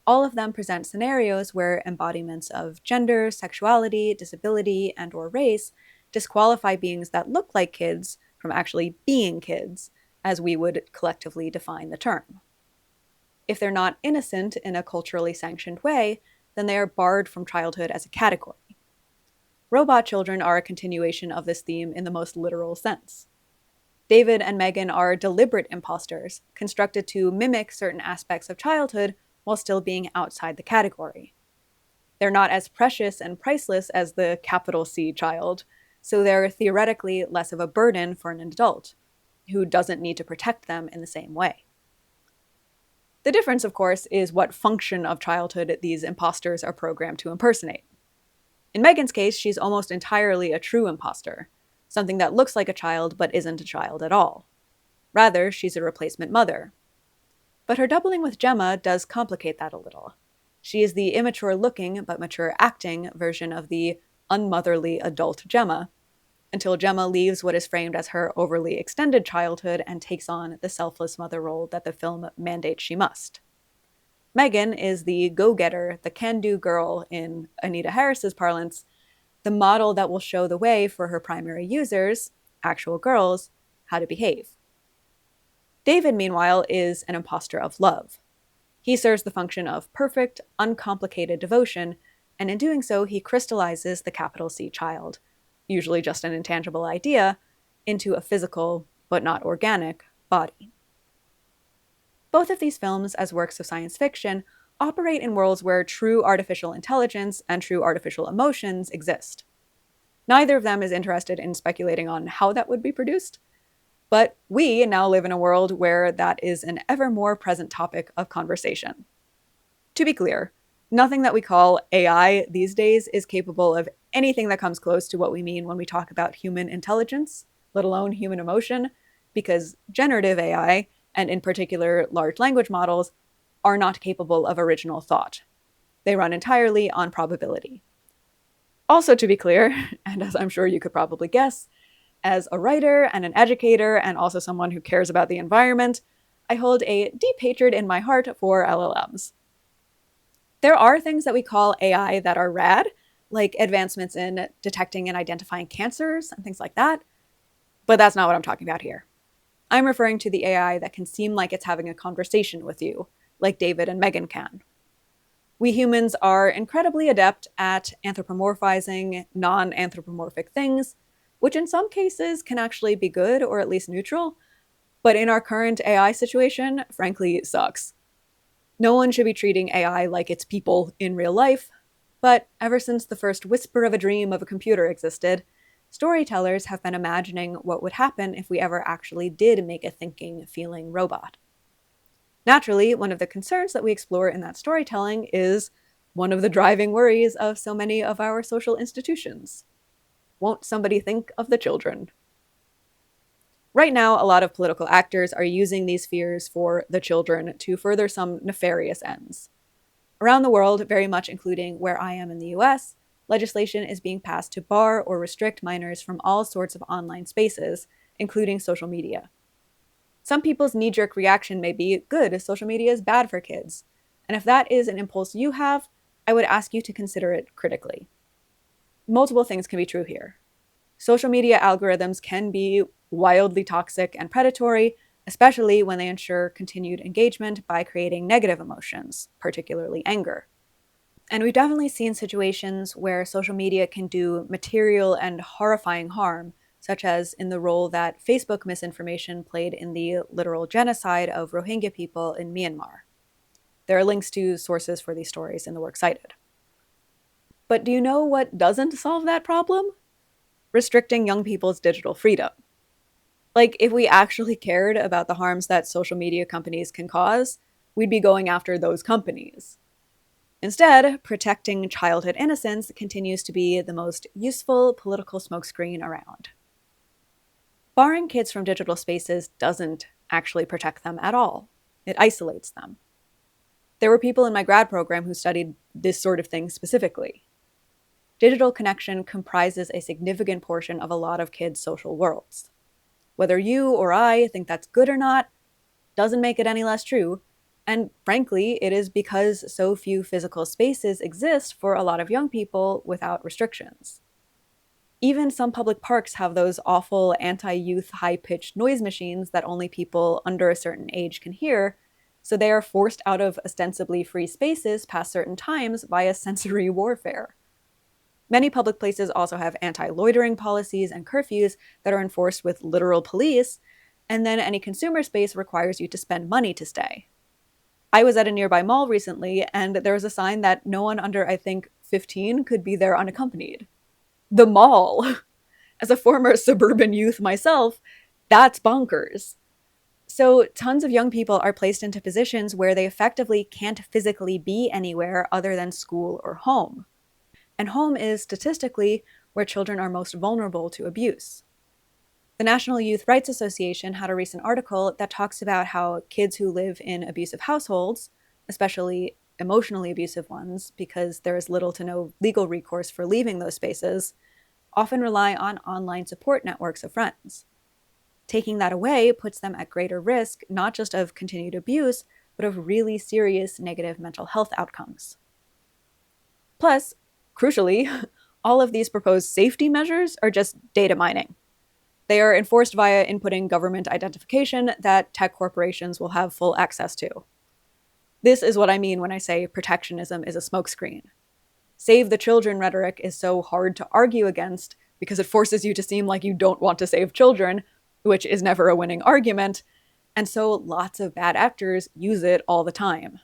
all of them present scenarios where embodiments of gender, sexuality, disability, and/or race disqualify beings that look like kids from actually being kids, as we would collectively define the term. If they're not innocent in a culturally sanctioned way, then they are barred from childhood as a category. Robot children are a continuation of this theme in the most literal sense. David and M3GAN are deliberate imposters, constructed to mimic certain aspects of childhood while still being outside the category. They're not as precious and priceless as the capital C child, so they're theoretically less of a burden for an adult, who doesn't need to protect them in the same way. The difference, of course, is what function of childhood these imposters are programmed to impersonate. In M3GAN's case, she's almost entirely a true imposter, something that looks like a child but isn't a child at all. Rather, she's a replacement mother. But her doubling with Gemma does complicate that a little. She is the immature-looking but mature-acting version of the unmotherly adult Gemma, until Gemma leaves what is framed as her overly extended childhood and takes on the selfless mother role that the film mandates she must. M3GAN is the go-getter, the can-do girl, in Anita Harris's parlance, the model that will show the way for her primary users, actual girls, how to behave. David, meanwhile, is an imposter of love. He serves the function of perfect, uncomplicated devotion and in doing so, he crystallizes the capital C child, usually just an intangible idea, into a physical, but not organic, body. Both of these films, as works of science fiction, operate in worlds where true artificial intelligence and true artificial emotions exist. Neither of them is interested in speculating on how that would be produced, but we now live in a world where that is an ever more present topic of conversation. To be clear, nothing that we call AI these days is capable of anything that comes close to what we mean when we talk about human intelligence, let alone human emotion, because generative AI, and in particular large language models, are not capable of original thought. They run entirely on probability. Also, to be clear, and as I'm sure you could probably guess, as a writer and an educator and also someone who cares about the environment, I hold a deep hatred in my heart for LLMs. There are things that we call AI that are rad, like advancements in detecting and identifying cancers and things like that, but that's not what I'm talking about here. I'm referring to the AI that can seem like it's having a conversation with you, like David and M3GAN can. We humans are incredibly adept at anthropomorphizing non-anthropomorphic things, which in some cases can actually be good or at least neutral, but in our current AI situation, frankly, it sucks. No one should be treating AI like it's people in real life, but ever since the first whisper of a dream of a computer existed, storytellers have been imagining what would happen if we ever actually did make a thinking, feeling robot. Naturally, one of the concerns that we explore in that storytelling is one of the driving worries of so many of our social institutions. Won't somebody think of the children? Right now, a lot of political actors are using these fears for the children to further some nefarious ends. Around the world, very much including where I am in the US, legislation is being passed to bar or restrict minors from all sorts of online spaces, including social media. Some people's knee-jerk reaction may be, good, social media is bad for kids. And if that is an impulse you have, I would ask you to consider it critically. Multiple things can be true here. Social media algorithms can be wildly toxic and predatory, especially when they ensure continued engagement by creating negative emotions, particularly anger. And we've definitely seen situations where social media can do material and horrifying harm, such as in the role that Facebook misinformation played in the literal genocide of Rohingya people in Myanmar. There are links to sources for these stories in the work cited. But do you know what doesn't solve that problem? Restricting young people's digital freedom. Like, if we actually cared about the harms that social media companies can cause, we'd be going after those companies. Instead, protecting childhood innocence continues to be the most useful political smokescreen around. Barring kids from digital spaces doesn't actually protect them at all. It isolates them. There were people in my grad program who studied this sort of thing specifically. Digital connection comprises a significant portion of a lot of kids' social worlds. Whether you or I think that's good or not doesn't make it any less true, and frankly, it is because so few physical spaces exist for a lot of young people without restrictions. Even some public parks have those awful anti-youth high-pitched noise machines that only people under a certain age can hear, so they are forced out of ostensibly free spaces past certain times via sensory warfare. Many public places also have anti-loitering policies and curfews that are enforced with literal police, and then any consumer space requires you to spend money to stay. I was at a nearby mall recently, and there was a sign that no one under, I think, 15 could be there unaccompanied. The mall! As a former suburban youth myself, that's bonkers. So tons of young people are placed into positions where they effectively can't physically be anywhere other than school or home. And home is, statistically, where children are most vulnerable to abuse. The National Youth Rights Association had a recent article that talks about how kids who live in abusive households, especially emotionally abusive ones, because there is little to no legal recourse for leaving those spaces, often rely on online support networks of friends. Taking that away puts them at greater risk, not just of continued abuse, but of really serious negative mental health outcomes. Plus, crucially, all of these proposed safety measures are just data mining. They are enforced via inputting government identification that tech corporations will have full access to. This is what I mean when I say protectionism is a smokescreen. save the children rhetoric is so hard to argue against because it forces you to seem like you don't want to save children, which is never a winning argument. And so lots of bad actors use it all the time.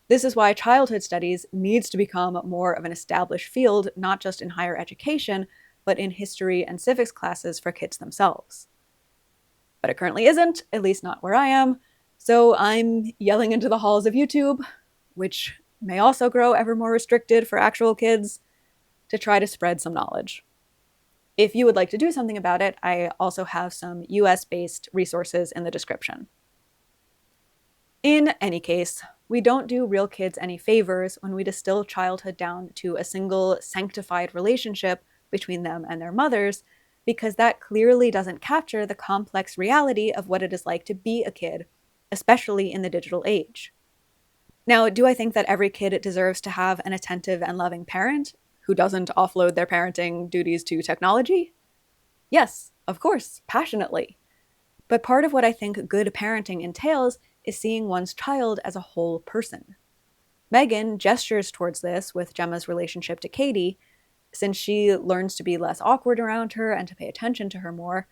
This is why childhood studies needs to become more of an established field, not just in higher education, but in history and civics classes for kids themselves. But it currently isn't, at least not where I am. So I'm yelling into the halls of YouTube, which may also grow ever more restricted for actual kids, to try to spread some knowledge. If you would like to do something about it, I also have some US-based resources in the description. In any case, we don't do real kids any favors when we distill childhood down to a single sanctified relationship between them and their mothers, because that clearly doesn't capture the complex reality of what it is like to be a kid, especially in the digital age. Now, do I think that every kid deserves to have an attentive and loving parent who doesn't offload their parenting duties to technology? Yes, of course, passionately. But part of what I think good parenting entails is seeing one's child as a whole person. M3GAN gestures towards this with Gemma's relationship to Katie, since she learns to be less awkward around her and to pay attention to her more.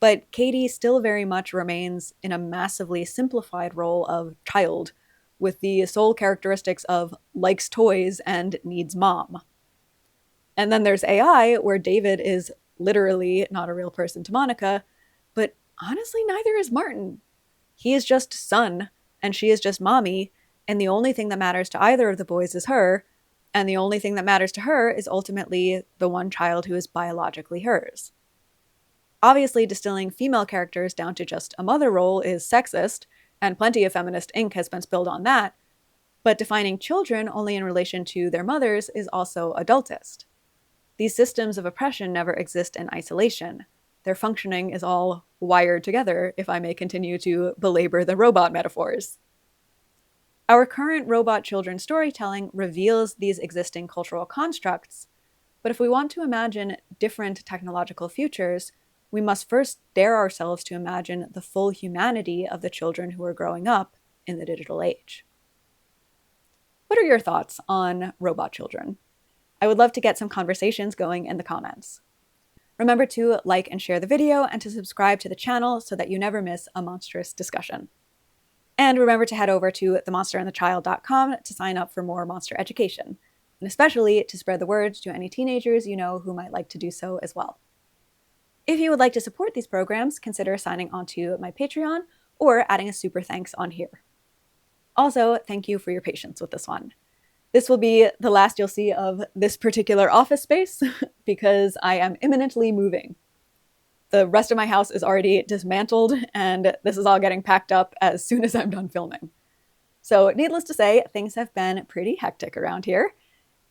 But Katie still very much remains in a massively simplified role of child, with the sole characteristics of likes toys and needs mom. And then there's AI, where David is literally not a real person to Monica, but honestly, neither is Martin. He is just son, and she is just mommy, and the only thing that matters to either of the boys is her, and the only thing that matters to her is ultimately the one child who is biologically hers. Obviously, distilling female characters down to just a mother role is sexist, and plenty of feminist ink has been spilled on that, but defining children only in relation to their mothers is also adultist. These systems of oppression never exist in isolation. Their functioning is all wired together, if I may continue to belabor the robot metaphors. Our current robot children storytelling reveals these existing cultural constructs, but if we want to imagine different technological futures, we must first dare ourselves to imagine the full humanity of the children who are growing up in the digital age. What are your thoughts on robot children? I would love to get some conversations going in the comments. Remember to like and share the video and to subscribe to the channel so that you never miss a monstrous discussion. And remember to head over to themonsterandthechild.com to sign up for more monster education, and especially to spread the word to any teenagers you know who might like to do so as well. If you would like to support these programs, consider signing onto my Patreon or adding a super thanks on here. Also, thank you for your patience with this one. This will be the last you'll see of this particular office space because I am imminently moving. The rest of my house is already dismantled, and this is all getting packed up as soon as I'm done filming. So needless to say, things have been pretty hectic around here,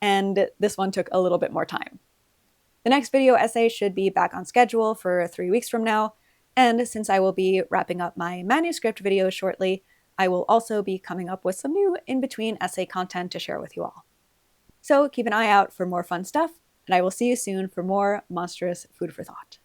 and this one took a little bit more time. The next video essay should be back on schedule for 3 weeks from now, and since I will be wrapping up my manuscript videos shortly, I will also be coming up with some new in-between essay content to share with you all. So keep an eye out for more fun stuff, and I will see you soon for more monstrous food for thought.